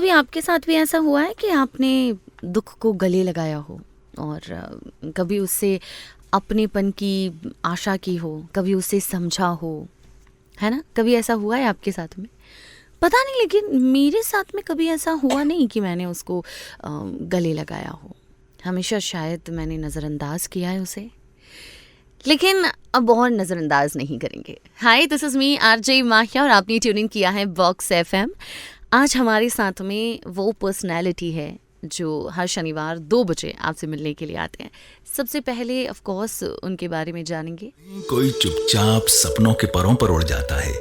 कभी आपके साथ भी ऐसा हुआ है कि आपने दुख को गले लगाया हो और कभी उससे अपनेपन की आशा की हो, कभी उसे समझा हो, है ना? कभी ऐसा हुआ है आपके साथ में? पता नहीं, लेकिन मेरे साथ में कभी ऐसा हुआ नहीं कि मैंने उसको गले लगाया हो। हमेशा शायद मैंने नज़रअंदाज किया है उसे, लेकिन अब और नज़रअंदाज नहीं करेंगे। हाय, दिस इज़ मी आरजे माहिया और आपने ट्यून इन किया है बॉक्स एफएम। आज हमारे साथ में वो पर्सनैलिटी है जो हर शनिवार 2 बजे आपसे मिलने के लिए आते हैं। सबसे पहले ऑफ कोर्स उनके बारे में जानेंगे। कोई चुपचाप सपनों के परों पर उड़ जाता है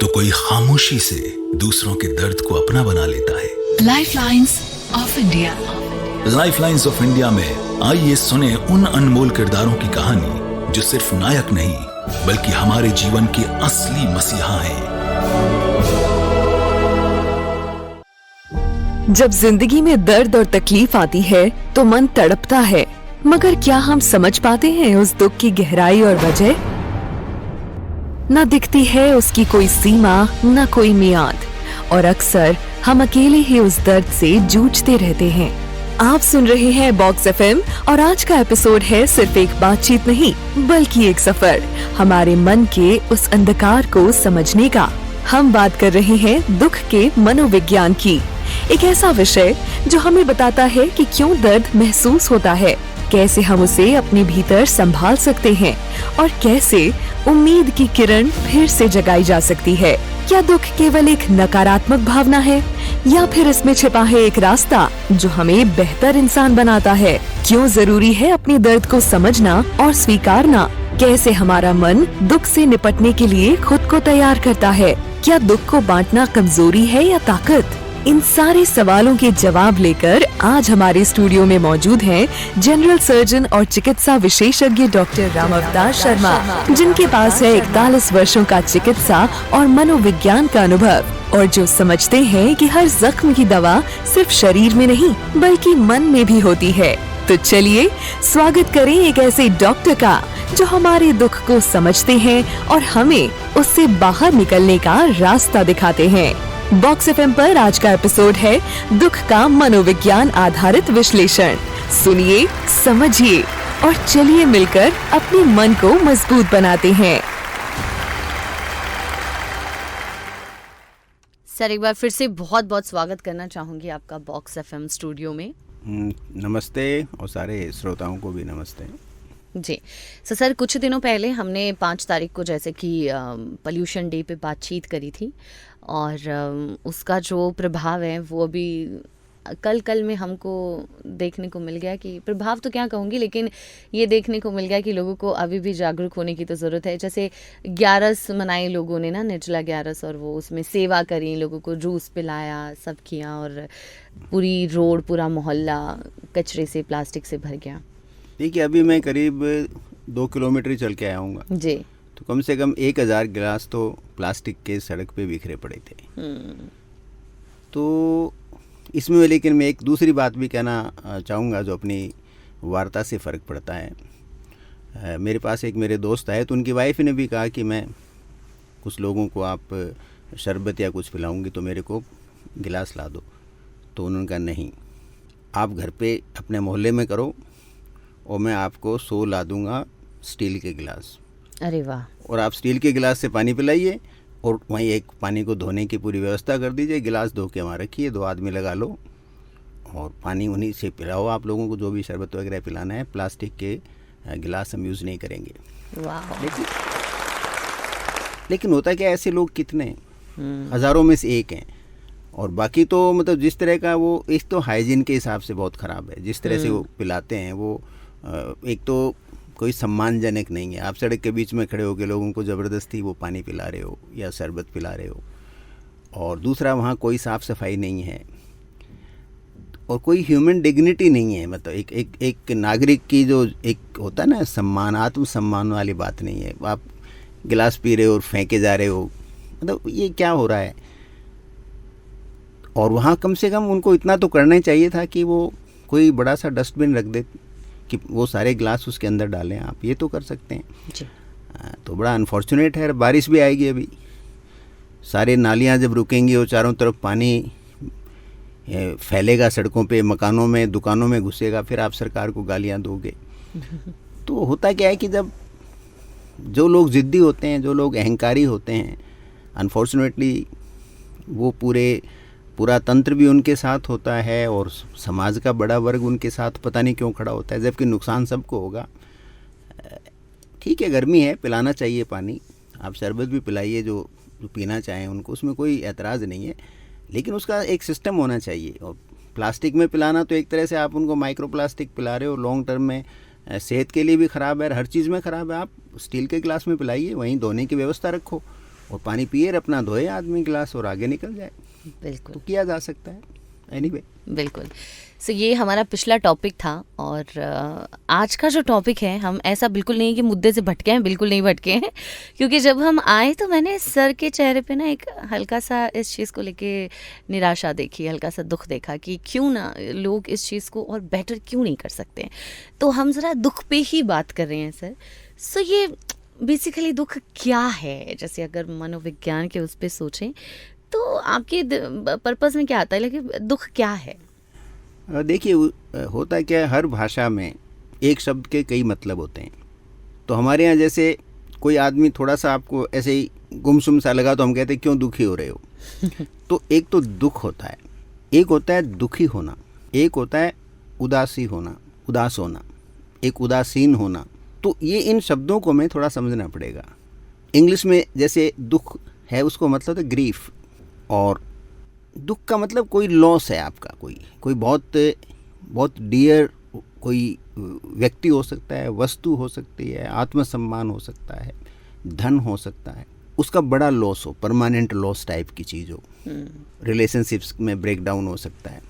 तो कोई खामोशी से दूसरों के दर्द को अपना बना लेता है। Lifelines of India. Lifelines of India में आइए सुने उन अनमोल किरदारों की कहानी जो सिर्फ नायक नहीं बल्कि हमारे जीवन के असली मसीहा हैं। जब जिंदगी में दर्द और तकलीफ आती है तो मन तड़पता है, मगर क्या हम समझ पाते हैं उस दुख की गहराई और वजह? न दिखती है उसकी कोई सीमा, न कोई मियाद, और अक्सर हम अकेले ही उस दर्द से जूझते रहते हैं। आप सुन रहे हैं बॉक्स एफएम और आज का एपिसोड है सिर्फ एक बातचीत नहीं बल्कि एक सफर हमारे मन के उस अंधकार को समझने का। हम बात कर रहे हैं दुख के मनोविज्ञान की, एक ऐसा विषय जो हमें बताता है कि क्यों दर्द महसूस होता है, कैसे हम उसे अपने भीतर संभाल सकते हैं और कैसे उम्मीद की किरण फिर से जगाई जा सकती है। क्या दुख केवल एक नकारात्मक भावना है या फिर इसमें छिपा है एक रास्ता जो हमें बेहतर इंसान बनाता है? क्यों जरूरी है अपने दर्द को समझना और स्वीकारना? कैसे हमारा मन दुख से निपटने के लिए खुद को तैयार करता है? क्या दुख को बांटना कमजोरी है या ताकत? इन सारे सवालों के जवाब लेकर आज हमारे स्टूडियो में मौजूद हैं जनरल सर्जन और चिकित्सा विशेषज्ञ डॉक्टर राम अवतार शर्मा, जिनके पास है 41 वर्षों का चिकित्सा और मनोविज्ञान का अनुभव और जो समझते हैं कि हर जख्म की दवा सिर्फ शरीर में नहीं बल्कि मन में भी होती है। तो चलिए स्वागत करें एक ऐसे डॉक्टर का जो हमारे दुख को समझते हैं और हमें उससे बाहर निकलने का रास्ता दिखाते हैं। बॉक्स एफएम पर आज का एपिसोड है दुख का मनोविज्ञान आधारित विश्लेषण। सुनिए, समझिए और चलिए मिलकर अपने मन को मजबूत बनाते हैं। सर, एक बार फिर से बहुत बहुत स्वागत करना चाहूंगी आपका बॉक्स एफएम स्टूडियो में। नमस्ते और सारे श्रोताओं को भी नमस्ते जी। सर, कुछ दिनों पहले हमने 5 तारीख को जैसे कि पोल्यूशन डे पे बातचीत करी थी और उसका जो प्रभाव है वो अभी कल में हमको देखने को मिल गया कि प्रभाव तो क्या कहूँगी, लेकिन ये देखने को मिल गया कि लोगों को अभी भी जागरूक होने की तो ज़रूरत है। जैसे 11 मनाई लोगों ने ना, निर्जला 11 और वो उसमें सेवा करी, लोगों को जूस पिलाया, सब किया और पूरी रोड, पूरा मोहल्ला कचरे से, प्लास्टिक से भर गया। देखिए, अभी मैं करीब 2 किलोमीटर चल के आया हूँ जी, तो कम से कम 1000 गिलास तो प्लास्टिक के सड़क पे बिखरे पड़े थे। तो इसमें लेकिन मैं एक दूसरी बात भी कहना चाहूँगा जो अपनी वार्ता से फ़र्क पड़ता है। मेरे पास एक मेरे दोस्त आए तो उनकी वाइफ ने भी कहा कि मैं कुछ लोगों को आप शरबत या कुछ पिलाऊंगी तो मेरे को गिलास ला दो। तो उन्होंने कहा नहीं, आप घर पे अपने मोहल्ले में करो और मैं आपको 100 ला दूँगा स्टील के गिलास। अरे वाह। और आप स्टील के गिलास से पानी पिलाइए और वहीं एक पानी को धोने की पूरी व्यवस्था कर दीजिए। गिलास धो के वहाँ रखिए, 2 आदमी लगा लो और पानी उन्हीं से पिलाओ। आप लोगों को जो भी शरबत वगैरह पिलाना है, प्लास्टिक के गिलास हम यूज़ नहीं करेंगे। वाह। लेकिन होता क्या, ऐसे लोग कितने हज़ारों में से एक हैं। और बाकी तो मतलब जिस तरह का वो, एक तो हाइजीन के हिसाब से बहुत ख़राब है जिस तरह से वो पिलाते हैं। वो एक तो कोई सम्मानजनक नहीं है। आप सड़क के बीच में खड़े होकर लोगों को ज़बरदस्ती वो पानी पिला रहे हो या शरबत पिला रहे हो। और दूसरा, वहाँ कोई साफ़ सफाई नहीं है और कोई ह्यूमन डिग्निटी नहीं है। मतलब एक नागरिक की जो एक होता है ना सम्मान, आत्मसम्मान वाली बात नहीं है। आप गिलास पी रहे हो और फेंके जा रहे हो, मतलब ये क्या हो रहा है? और वहाँ कम से कम उनको इतना तो करना ही चाहिए था कि वो कोई बड़ा सा डस्टबिन रख दे कि वो सारे ग्लास उसके अंदर डालें। आप ये तो कर सकते हैं जी। तो बड़ा अनफॉर्चुनेट है। बारिश भी आएगी अभी, सारे नालियाँ जब रुकेंगी और चारों तरफ पानी फैलेगा सड़कों पे, मकानों में, दुकानों में घुसेगा, फिर आप सरकार को गालियां दोगे। तो होता क्या है कि जब जो लोग ज़िद्दी होते हैं, जो लोग अहंकारी होते हैं, अनफॉर्चुनेटली वो पूरा तंत्र भी उनके साथ होता है और समाज का बड़ा वर्ग उनके साथ पता नहीं क्यों खड़ा होता है, जबकि नुकसान सबको होगा। ठीक है, गर्मी है, पिलाना चाहिए पानी, आप शरबत भी पिलाइए जो पीना चाहें उनको, उसमें कोई एतराज़ नहीं है, लेकिन उसका एक सिस्टम होना चाहिए। और प्लास्टिक में पिलाना तो एक तरह से आप उनको माइक्रो प्लास्टिक पिला रहे हो, लॉन्ग टर्म में सेहत के लिए भी ख़राब है, हर चीज़ में ख़राब है। आप स्टील के गिलास में पिलाइए, वहीं धोने की व्यवस्था रखो और पानी पिए, अपना धोए आदमी गिलास और आगे निकल जाए। बिल्कुल, तो किया जा सकता है। एनीवे, बिल्कुल। सो ये हमारा पिछला टॉपिक था और आज का जो टॉपिक है, हम ऐसा बिल्कुल नहीं कि मुद्दे से भटके हैं, बिल्कुल नहीं भटके हैं, क्योंकि जब हम आए तो मैंने सर के चेहरे पे ना एक हल्का सा इस चीज़ को लेके निराशा देखी, हल्का सा दुख देखा कि क्यों ना लोग इस चीज़ को और बेटर क्यों नहीं कर सकते। तो हम ज़रा दुख पे ही बात कर रहे हैं सर। सो ये बेसिकली दुख क्या है, जैसे अगर मनोविज्ञान के उस पर सोचें तो आपके पर्पस में क्या आता है, लेकिन दुख क्या है? देखिए, होता क्या है, हर भाषा में एक शब्द के कई मतलब होते हैं। तो हमारे यहाँ जैसे कोई आदमी थोड़ा सा आपको ऐसे ही गुमसुम सा लगा तो हम कहते हैं क्यों दुखी हो रहे हो। तो एक तो दुख होता है, एक होता है दुखी होना, एक होता है उदास होना, एक उदासीन होना। तो ये इन शब्दों को हमें थोड़ा समझना पड़ेगा। इंग्लिश में जैसे दुख है, उसको मतलब है ग्रीफ, और दुख का मतलब कोई लॉस है आपका, कोई बहुत डियर कोई व्यक्ति हो सकता है, वस्तु हो सकती है, आत्मसम्मान हो सकता है, धन हो सकता है, उसका बड़ा लॉस हो, परमानेंट लॉस टाइप की चीज़ हो, रिलेशनशिप्स में ब्रेकडाउन हो सकता है।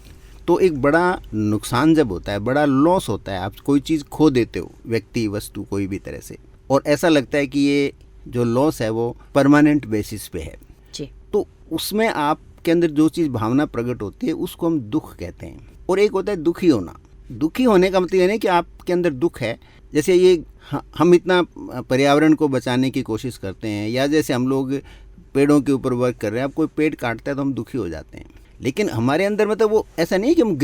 तो एक बड़ा नुकसान जब होता है, बड़ा लॉस होता है, आप कोई चीज़ खो देते हो, व्यक्ति, वस्तु, कोई भी तरह से, और ऐसा लगता है कि ये जो लॉस है वो परमानेंट बेसिस पे है जी। तो उसमें आपके अंदर जो चीज़ भावना प्रकट होती है उसको हम दुख कहते हैं। और एक होता है दुखी होना। दुखी होने का मतलब ये नहीं कि आपके अंदर दुख है, जैसे ये हम इतना पर्यावरण को बचाने की कोशिश करते हैं, या जैसे हम लोग पेड़ों के ऊपर वर्क कर रहे हैं, अब कोई पेड़ काटता है तो हम दुखी हो जाते हैं, लेकिन हमारे अंदर मतलब वो ऐसा नहीं कि हम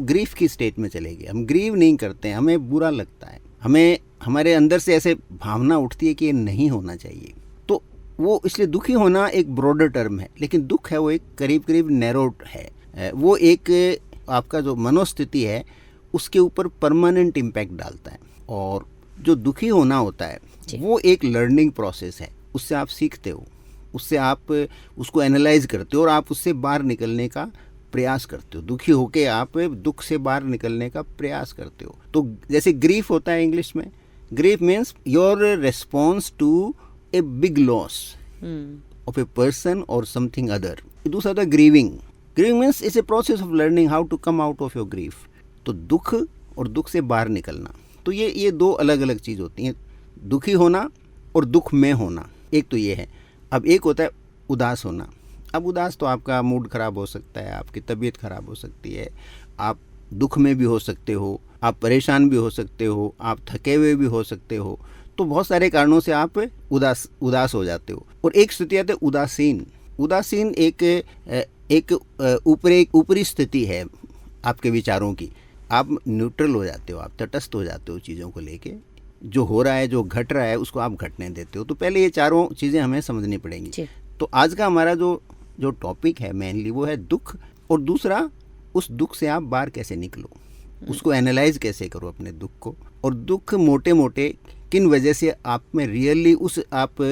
ग्रीफ की स्टेट में चले गए, हम ग्रीव नहीं करते हैं, हमें बुरा लगता है, हमें हमारे अंदर से ऐसे भावना उठती है कि ये नहीं होना चाहिए। तो वो इसलिए दुखी होना एक ब्रॉडर टर्म है, लेकिन दुख है वो एक करीब नैरो है, वो एक आपका जो मनोस्थिति है उसके ऊपर परमानेंट इम्पैक्ट डालता है। और जो दुखी होना होता है वो एक लर्निंग प्रोसेस है, उससे आप सीखते हो, उससे आप उसको एनालाइज करते हो और आप उससे बाहर निकलने का प्रयास करते हो। दुखी होके आप दुख से बाहर निकलने का प्रयास करते हो। तो जैसे ग्रीफ होता है इंग्लिश में, grief means your response to a big loss of a person और समथिंग अदर। दूसरा होता है grieving. Grieving means it's a process of learning how to come out of your grief. तो दुख और दुख से बाहर निकलना, तो ये दो अलग अलग चीज़ होती हैं, दुखी होना और दुख में होना, एक तो ये है। अब एक होता है उदास होना। अब उदास तो आपका मूड ख़राब हो सकता है, आपकी तबीयत ख़राब हो सकती है, आप दुख में भी हो सकते हो, आप परेशान भी हो सकते हो, आप थके हुए भी हो सकते हो। तो बहुत सारे कारणों से आप उदास हो जाते हो। और एक स्थिति आती है उदासीन। उदासीन एक ऊपरी स्थिति है आपके विचारों की। आप न्यूट्रल हो जाते हो, आप तटस्थ हो जाते हो चीज़ों को लेके, जो हो रहा है, जो घट रहा है, उसको आप घटने देते हो। तो पहले ये चारों चीज़ें हमें समझनी पड़ेंगी। तो आज का हमारा जो टॉपिक है मेनली वो है दुख, और दूसरा उस दुख से आप बाहर कैसे निकलो, उसको एनालाइज कैसे करो अपने दुख को, और दुख मोटे मोटे किन वजह से आप में रियली उस आप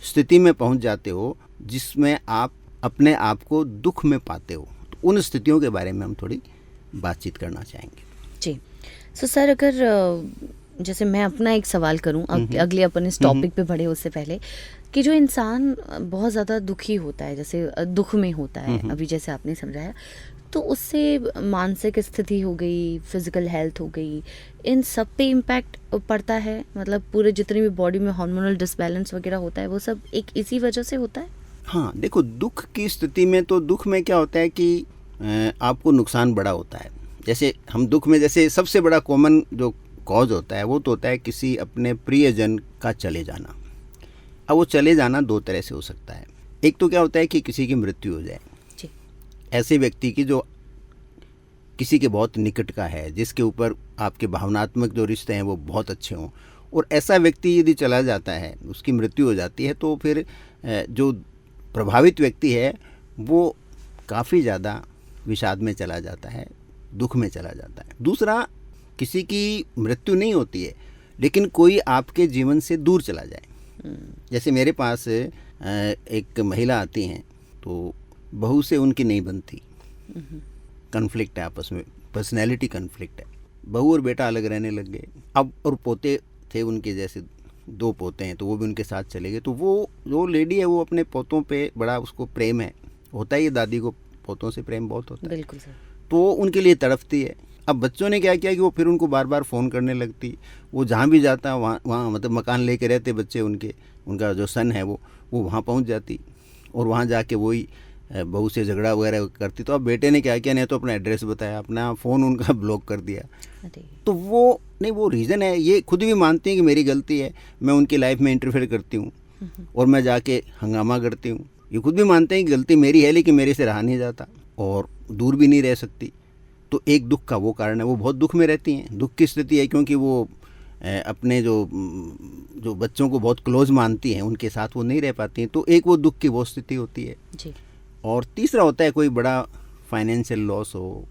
स्थिति में पहुंच जाते हो जिसमें आप अपने आप को दुख में पाते हो। तो उन स्थितियों के बारे में हम थोड़ी बातचीत करना चाहेंगे। जी। सो सर, अगर जैसे मैं अपना एक सवाल करूं अगले अपन इस टॉपिक पे बढ़े उससे पहले, कि जो इंसान बहुत ज़्यादा दुखी होता है, जैसे दुख में होता है, अभी जैसे आपने समझाया, तो उससे मानसिक स्थिति हो गई, फिजिकल हेल्थ हो गई, इन सब पे इम्पैक्ट पड़ता है। मतलब पूरे जितने भी बॉडी में हार्मोनल डिसबैलेंस वगैरह होता है वो सब एक इसी वजह से होता है। हाँ, देखो, दुख की स्थिति में तो दुख में क्या होता है कि आपको नुकसान बड़ा होता है। जैसे हम दुख में, जैसे सबसे बड़ा कॉमन जो कॉज होता है वो तो होता है किसी अपने प्रियजन का चले जाना। अब वो चले जाना दो तरह से हो सकता है। एक तो क्या होता है कि किसी की मृत्यु हो जाए, ऐसे व्यक्ति की जो किसी के बहुत निकट का है, जिसके ऊपर आपके भावनात्मक जो रिश्ते हैं वो बहुत अच्छे हों, और ऐसा व्यक्ति यदि चला जाता है, उसकी मृत्यु हो जाती है, तो फिर जो प्रभावित व्यक्ति है वो काफ़ी ज़्यादा विषाद में चला जाता है, दुख में चला जाता है। दूसरा, किसी की मृत्यु नहीं होती है लेकिन कोई आपके जीवन से दूर चला जाए। जैसे मेरे पास एक महिला आती हैं, तो बहू से उनकी नहीं बनती, कन्फ्लिक्ट है आपस में, पर्सनैलिटी कन्फ्लिक्ट है, बहू और बेटा अलग रहने लग गए। अब और पोते थे उनके, जैसे 2 पोते हैं, तो वो भी उनके साथ चले गए। तो वो जो लेडी है वो अपने पोतों पे बड़ा उसको प्रेम है, होता ही दादी को पोतों से प्रेम बहुत होता है, बिल्कुल सर। तो उनके लिए तड़पती है। अब बच्चों ने क्या किया कि वो फिर उनको बार बार फ़ोन करने लगती, वो जहाँ भी जाता वहाँ मतलब मकान लेके रहते बच्चे उनका जो सन है वो वहाँ पहुँच जाती, और वहाँ जाके वही बहू से झगड़ा वगैरह करती। तो अब बेटे ने क्या किया, नहीं तो अपना एड्रेस बताया, अपना फ़ोन उनका ब्लॉक कर दिया। तो वो रीज़न है, ये खुद भी मानती हैं कि मेरी गलती है, मैं उनकी लाइफ में इंटरफेयर करती हूँ और मैं जाके हंगामा करती हूँ। ये खुद भी मानते हैं कि गलती मेरी है, लेकिन मेरे से रहा नहीं जाता और दूर भी नहीं रह सकती। तो एक दुख का वो कारण है, वो बहुत दुख में रहती हैं। दुख की स्थिति है क्योंकि वो अपने जो बच्चों को बहुत क्लोज मानती हैं, उनके साथ वो नहीं रह पाती हैं। तो एक वो दुख की वो स्थिति होती है जी। और तीसरा होता है कोई बड़ा फाइनेंशियल लॉस हो,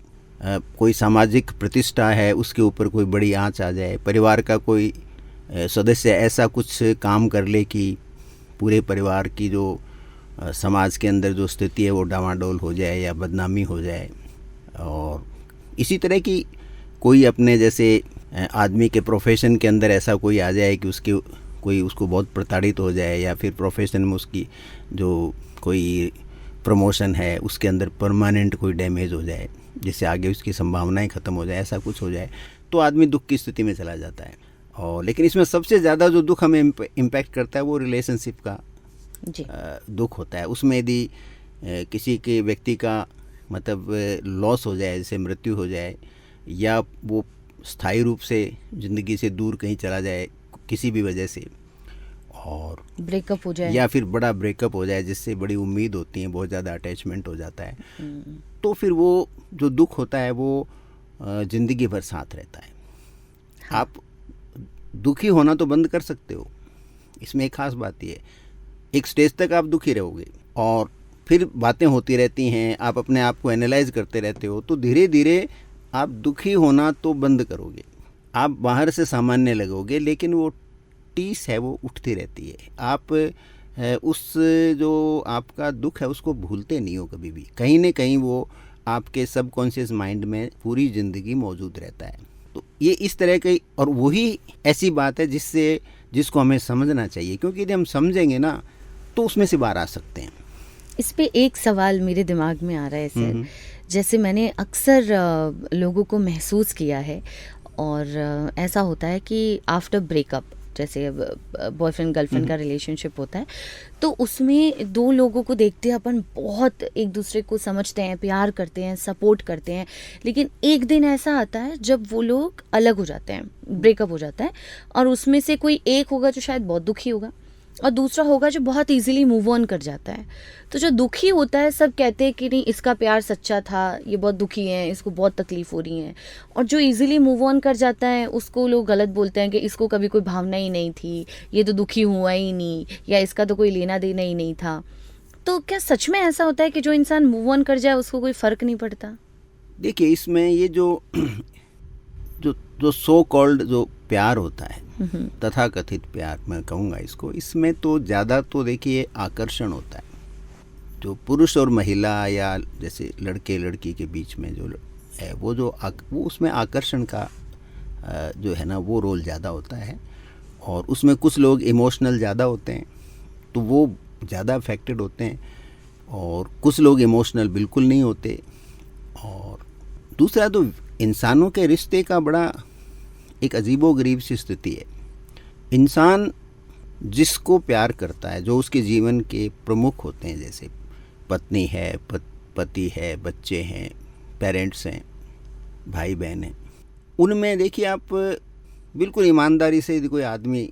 कोई सामाजिक प्रतिष्ठा है उसके ऊपर कोई बड़ी आंच आ जाए, परिवार का कोई सदस्य ऐसा कुछ काम कर ले कि पूरे परिवार की जो समाज के अंदर जो स्थिति है वो डामाडोल हो जाए या बदनामी हो जाए। और इसी तरह की कोई अपने जैसे आदमी के प्रोफेशन के अंदर ऐसा कोई आ जाए कि कोई उसको बहुत प्रताड़ित हो जाए, या फिर प्रोफेशन में उसकी जो कोई प्रमोशन है उसके अंदर परमानेंट कोई डैमेज हो जाए, जिससे आगे उसकी संभावनाएं ख़त्म हो जाए, ऐसा कुछ हो जाए, तो आदमी दुख की स्थिति में चला जाता है। और लेकिन इसमें सबसे ज़्यादा जो दुख हमें इम्पैक्ट करता है वो रिलेशनशिप का दुख होता है। उसमें यदि किसी के व्यक्ति का मतलब लॉस हो जाए, जैसे मृत्यु हो जाए, या वो स्थायी रूप से ज़िंदगी से दूर कहीं चला जाए किसी भी वजह से, और ब्रेकअप हो जाए, या फिर बड़ा ब्रेकअप हो जाए जिससे बड़ी उम्मीद होती है, बहुत ज़्यादा अटैचमेंट हो जाता है, तो फिर वो जो दुख होता है वो ज़िंदगी भर साथ रहता है। हाँ। आप दुखी होना तो बंद कर सकते हो, इसमें एक ख़ास बात ये है, एक स्टेज तक आप दुखी रहोगे और फिर बातें होती रहती हैं, आप अपने आप को एनालाइज करते रहते हो, तो धीरे धीरे आप दुखी होना तो बंद करोगे, आप बाहर से सामान्य लगोगे, लेकिन वो टीस है वो उठती रहती है। आप उस जो आपका दुख है उसको भूलते नहीं हो कभी भी, कहीं ना कहीं वो आपके सबकॉन्शियस माइंड में पूरी ज़िंदगी मौजूद रहता है। तो ये इस तरह की, और वही ऐसी बात है जिसको हमें समझना चाहिए, क्योंकि यदि हम समझेंगे ना तो उसमें से बाहर आ सकते हैं। इस पे एक सवाल मेरे दिमाग में आ रहा है सर, जैसे मैंने अक्सर लोगों को महसूस किया है, और ऐसा होता है कि आफ्टर ब्रेकअप, जैसे बॉयफ्रेंड गर्लफ्रेंड का रिलेशनशिप होता है, तो उसमें 2 लोगों को देखते हैं अपन, बहुत एक दूसरे को समझते हैं, प्यार करते हैं, सपोर्ट करते हैं, लेकिन एक दिन ऐसा आता है जब वो लोग अलग हो जाते हैं, ब्रेकअप हो जाता है, और उसमें से कोई एक होगा जो शायद बहुत दुखी होगा और दूसरा होगा जो बहुत इजीली मूव ऑन कर जाता है। तो जो दुखी होता है सब कहते हैं कि नहीं इसका प्यार सच्चा था, ये बहुत दुखी है, इसको बहुत तकलीफ हो रही है, और जो इजीली मूव ऑन कर जाता है उसको लोग गलत बोलते हैं कि इसको कभी कोई भावना ही नहीं थी, ये तो दुखी हुआ ही नहीं, या इसका तो कोई लेना देना ही नहीं था। तो क्या सच में ऐसा होता है कि जो इंसान मूव ऑन कर जाए उसको कोई फ़र्क नहीं पड़ता? देखिए, इसमें ये जो सो कॉल्ड जो प्यार होता है, तथा कथित प्यार मैं कहूँगा इसको, इसमें तो ज़्यादा तो देखिए आकर्षण होता है। जो पुरुष और महिला या जैसे लड़के लड़की के बीच में जो है वो उसमें आकर्षण का जो है ना वो रोल ज़्यादा होता है, और उसमें कुछ लोग इमोशनल ज़्यादा होते हैं तो वो ज़्यादा अफेक्टेड होते हैं, और कुछ लोग इमोशनल बिल्कुल नहीं होते। और दूसरा तो इंसानों के रिश्ते का बड़ा एक अजीबोगरीब सी स्थिति है। इंसान जिसको प्यार करता है, जो उसके जीवन के प्रमुख होते हैं, जैसे पत्नी है, पति है, बच्चे हैं, पेरेंट्स हैं, भाई बहन हैं, उनमें देखिए आप बिल्कुल ईमानदारी से यदि कोई आदमी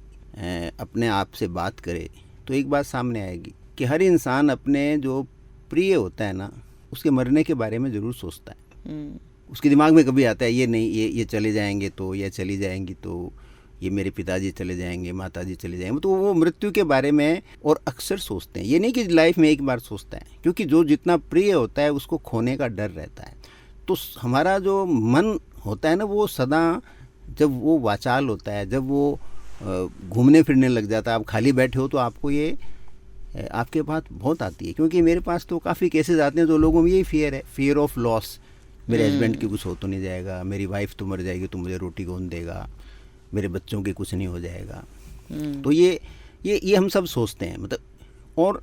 अपने आप से बात करे तो एक बात सामने आएगी कि हर इंसान अपने जो प्रिय होता है ना उसके मरने के बारे में ज़रूर सोचता है। उसके दिमाग में कभी आता है ये नहीं, ये चले जाएंगे तो, या चली जाएंगी तो, ये मेरे पिताजी चले जाएंगे, माताजी चले जाएंगे, तो वो मृत्यु के बारे में और अक्सर सोचते हैं। ये नहीं कि लाइफ में एक बार सोचता है, क्योंकि जो जितना प्रिय होता है उसको खोने का डर रहता है। तो हमारा जो मन होता है ना, वो सदा जब वो वाचाल होता है, जब वो घूमने फिरने लग जाता है, आप खाली बैठे हो तो आपको ये आपके पास बहुत आती है। क्योंकि मेरे पास तो काफ़ी केसेस आते हैं जो लोगों में यही फियर है, फियर ऑफ लॉस। मेरे हस्बैंड की कुछ हो तो नहीं जाएगा, मेरी वाइफ तो मर जाएगी तो मुझे रोटी कौन देगा, मेरे बच्चों के कुछ नहीं हो जाएगा। तो ये हम सब सोचते हैं मतलब। और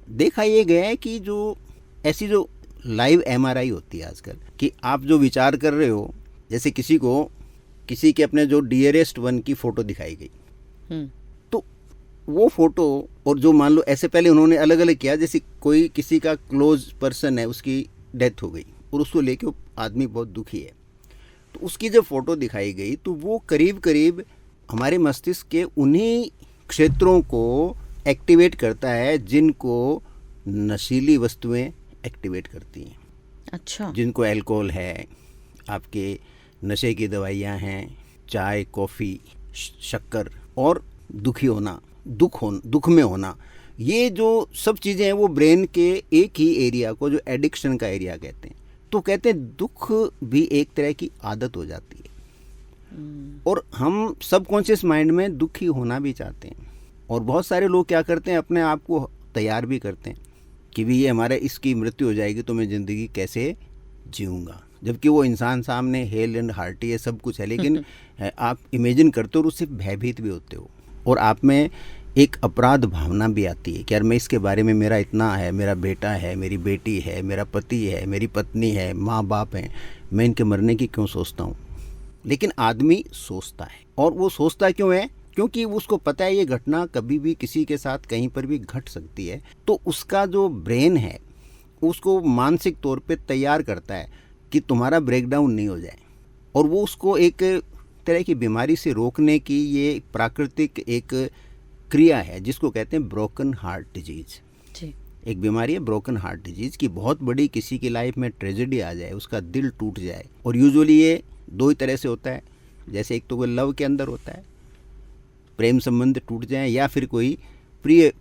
देखा ये गया है कि जो ऐसी जो लाइव MRI होती है आजकल, कि आप जो विचार कर रहे हो, जैसे किसी के अपने जो डियरेस्ट वन की फ़ोटो दिखाई गई, तो वो फ़ोटो और जो मान लो ऐसे पहले उन्होंने अलग अलग किया, जैसे कोई किसी का क्लोज पर्सन है, उसकी डेथ हो गई और उसको लेके आदमी बहुत दुखी है, तो उसकी जब फ़ोटो दिखाई गई तो वो करीब करीब हमारे मस्तिष्क के उन्हीं क्षेत्रों को एक्टिवेट करता है जिनको नशीली वस्तुएं एक्टिवेट करती हैं। अच्छा। जिनको अल्कोहल है, आपके नशे की दवाइयाँ हैं, चाय, कॉफ़ी, शक्कर, और दुखी होना, दुख में होना, ये जो सब चीज़ें हैं वो ब्रेन के एक ही एरिया को, जो एडिक्शन का एरिया कहते हैं, तो कहते हैं दुख भी एक तरह की आदत हो जाती है। और हम सबकॉन्शियस माइंड में दुखी होना भी चाहते हैं, और बहुत सारे लोग क्या करते हैं, अपने आप को तैयार भी करते हैं कि भी ये हमारे इसकी मृत्यु हो जाएगी तो मैं ज़िंदगी कैसे जीऊँगा, जबकि वो इंसान सामने हेल एंड हार्टी है, सब कुछ है, लेकिन आप इमेजिन करते हो और उससे भयभीत भी होते हो, और आप में एक अपराध भावना भी आती है कि यार मैं इसके बारे में, मेरा इतना है, मेरा बेटा है, मेरी बेटी है, मेरा पति है, मेरी पत्नी है, माँ बाप हैं, मैं इनके मरने की क्यों सोचता हूँ। लेकिन आदमी सोचता है, और वो सोचता क्यों है, क्योंकि उसको पता है ये घटना कभी भी किसी के साथ कहीं पर भी घट सकती है। तो उसका जो ब्रेन है उसको मानसिक तौर पे तैयार करता है कि तुम्हारा ब्रेकडाउन नहीं हो जाए, और वो उसको एक तरह की बीमारी से रोकने की ये प्राकृतिक एक क्रिया है जिसको कहते हैं ब्रोकन हार्ट डिजीज। एक बीमारी है ब्रोकन हार्ट डिजीज की, बहुत बड़ी किसी की लाइफ में ट्रेजेडी आ जाए, उसका दिल टूट जाए, और यूजुअली ये दो ही तरह से होता है। जैसे एक तो वो लव के अंदर होता है, प्रेम संबंध टूट जाए, या फिर कोई प्रिय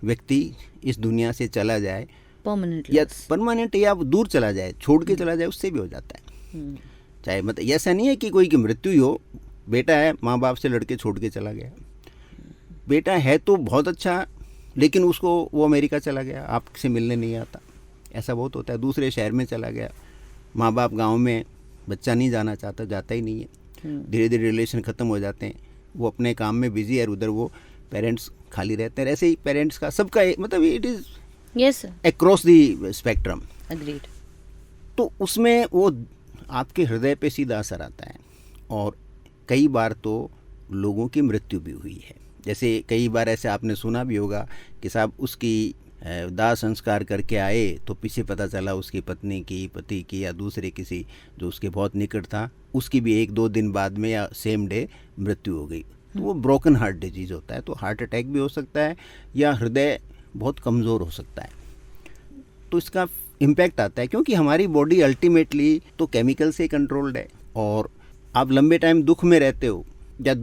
व्यक्ति इस दुनिया से चला जाए, या परमानेंट, या दूर चला जाए, छोड़ के चला जाए, उससे भी हो जाता है। चाहे मतलब ऐसा नहीं है कि कोई की मृत्यु ही हो, बेटा है माँ बाप से लड़के छोड़ के चला गया, बेटा है तो बहुत अच्छा, लेकिन उसको वो अमेरिका चला गया, आपसे मिलने नहीं आता, ऐसा बहुत होता है। दूसरे शहर में चला गया, माँ बाप गांव में, बच्चा नहीं जाना चाहता, जाता ही नहीं है, धीरे धीरे रिलेशन ख़त्म हो जाते हैं, वो अपने काम में बिजी है, उधर वो पेरेंट्स खाली रहते हैं। ऐसे ही पेरेंट्स का सबका मतलब it is yes across the spectrum. Agreed. तो उसमें वो आपके हृदय पे सीधा असर आता है, और कई बार तो लोगों की मृत्यु भी हुई है। जैसे कई बार ऐसे आपने सुना भी होगा कि साहब उसकी दाह संस्कार करके आए तो पीछे पता चला उसकी पत्नी की, पति की, या दूसरे किसी जो उसके बहुत निकट था, उसकी भी 1-2 दिन बाद में या सेम डे मृत्यु हो गई। तो वो ब्रोकन हार्ट डिजीज होता है। तो हार्ट अटैक भी हो सकता है, या हृदय बहुत कमज़ोर हो सकता है। तो इसका इम्पैक्ट आता है, क्योंकि हमारी बॉडी अल्टीमेटली तो केमिकल से कंट्रोल्ड है, और आप लंबे टाइम दुख में रहते हो या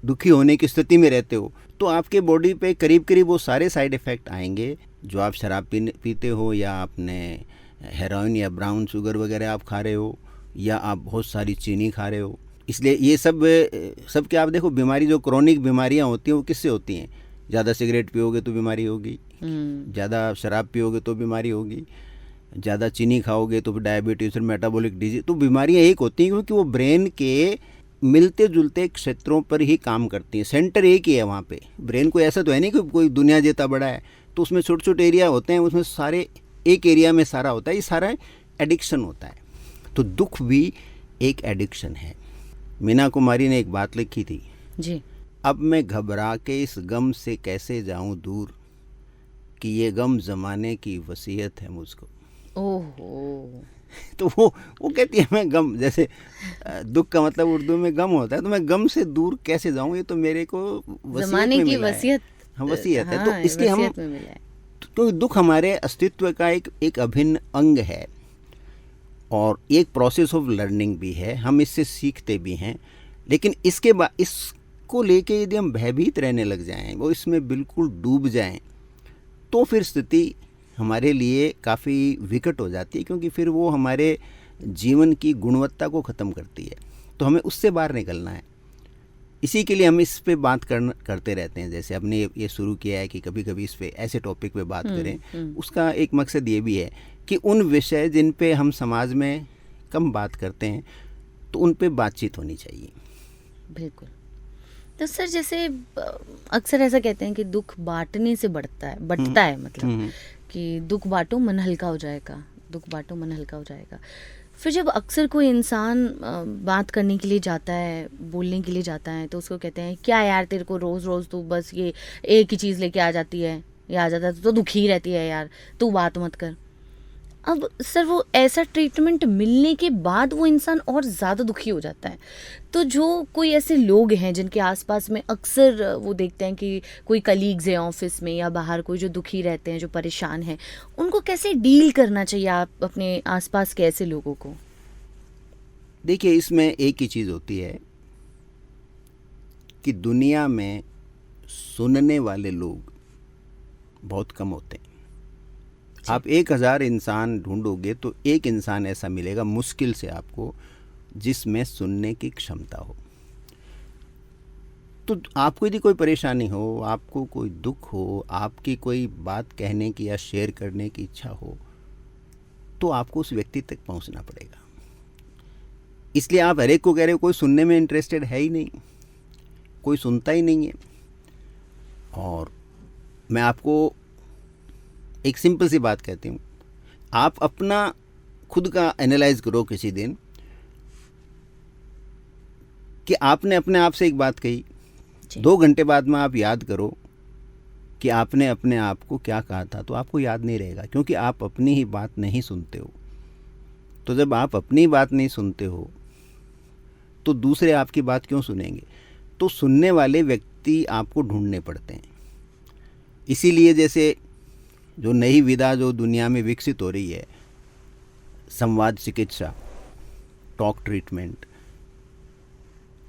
दुखी होने की स्थिति में रहते हो, तो आपके बॉडी पे करीब करीब वो सारे साइड इफ़ेक्ट आएंगे जो आप शराब पीते हो, या आपने हेरोइन या ब्राउन शुगर वगैरह आप खा रहे हो, या आप बहुत सारी चीनी खा रहे हो। इसलिए ये सब के आप देखो, बीमारी जो क्रोनिक बीमारियां होती हैं वो किससे होती हैं? ज़्यादा सिगरेट पियोगे तो बीमारी होगी, ज़्यादा शराब पियोगे तो बीमारी होगी, ज़्यादा चीनी खाओगे तो फिर डायबिटीज़ और मेटाबॉलिक डिजीज। तो बीमारियां एक होती हैं क्योंकि वो ब्रेन के मिलते जुलते क्षेत्रों पर ही काम करती हैं। सेंटर एक ही है वहाँ पे। ब्रेन को ऐसा तो है नहीं कि कोई दुनिया जितना बड़ा है, तो उसमें छोटे छोटे एरिया होते हैं, उसमें सारे एक एरिया में सारा होता है। ये सारा एडिक्शन होता है। तो दुख भी एक एडिक्शन है। मीना कुमारी ने एक बात लिखी थी जी, अब मैं घबरा के इस गम से कैसे जाऊं दूर, कि ये गम ज़माने की वसीयत है मुझको। ओहो। तो वो कहती है मैं गम, जैसे दुख का मतलब उर्दू में गम होता है, तो मैं गम से दूर कैसे जाऊं, ये तो मेरे को ज़माने की वसीयत। हाँ, वसीयत है। हाँ, तो इसलिए हम, तो दुख हमारे अस्तित्व का एक अभिन्न अंग है। और एक प्रोसेस ऑफ लर्निंग भी है, हम इससे सीखते भी हैं। लेकिन इसके बाद इसको लेके यदि हम भयभीत रहने लग जाएं, वो इसमें बिल्कुल डूब जाएं, तो फिर स्थिति हमारे लिए काफ़ी विकट हो जाती है, क्योंकि फिर वो हमारे जीवन की गुणवत्ता को ख़त्म करती है। तो हमें उससे बाहर निकलना है। इसी के लिए हम इस पे बात करते रहते हैं। जैसे हमने ये शुरू किया है कि कभी कभी इस पे ऐसे टॉपिक पे बात करें। उसका एक मकसद ये भी है कि उन विषय जिन पे हम समाज में कम बात करते हैं, तो उन पे बातचीत होनी चाहिए। बिल्कुल। तो सर, जैसे अक्सर ऐसा कहते हैं कि दुख बांटने से बढ़ता है, मतलब कि दुख बांटो मन हल्का हो जाएगा, दुख बांटो मन हल्का हो जाएगा। फिर जब अक्सर कोई इंसान बात करने के लिए जाता है, बोलने के लिए जाता है, तो उसको कहते हैं क्या यार तेरे को रोज़ रोज़ तू बस ये एक ही चीज़ लेके आ जाती है, या आ जाता है तो दुखी रहती है यार, तू बात मत कर। अब सर, वो ऐसा ट्रीटमेंट मिलने के बाद वो इंसान और ज़्यादा दुखी हो जाता है। तो जो कोई ऐसे लोग हैं जिनके आसपास में अक्सर वो देखते हैं कि कोई कलीग्स हैं ऑफिस में या बाहर, कोई जो दुखी रहते हैं, जो परेशान हैं, उनको कैसे डील करना चाहिए आप अपने आसपास के ऐसे लोगों को? देखिए, इसमें एक ही चीज़ होती है कि दुनिया में सुनने वाले लोग बहुत कम होते हैं। आप 1000 इंसान ढूंढोगे तो एक इंसान ऐसा मिलेगा मुश्किल से आपको जिसमें सुनने की क्षमता हो। तो आपको यदि कोई परेशानी हो, आपको कोई दुख हो, आपकी कोई बात कहने की या शेयर करने की इच्छा हो, तो आपको उस व्यक्ति तक पहुंचना पड़ेगा। इसलिए आप हर एक को कह रहे हो कोई सुनने में इंटरेस्टेड है ही नहीं, कोई सुनता ही नहीं है। और मैं आपको एक सिंपल सी बात कहती हूँ, आप अपना खुद का एनालाइज करो किसी दिन कि आपने अपने आप से एक बात कही, 2 घंटे बाद में आप याद करो कि आपने अपने आप को क्या कहा था, तो आपको याद नहीं रहेगा, क्योंकि आप अपनी ही बात नहीं सुनते हो। तो जब आप अपनी बात नहीं सुनते हो तो दूसरे आपकी बात क्यों सुनेंगे? तो सुनने वाले व्यक्ति आपको ढूंढने पड़ते हैं। इसीलिए जैसे जो नई विधा जो दुनिया में विकसित हो रही है, संवाद चिकित्सा, टॉक ट्रीटमेंट,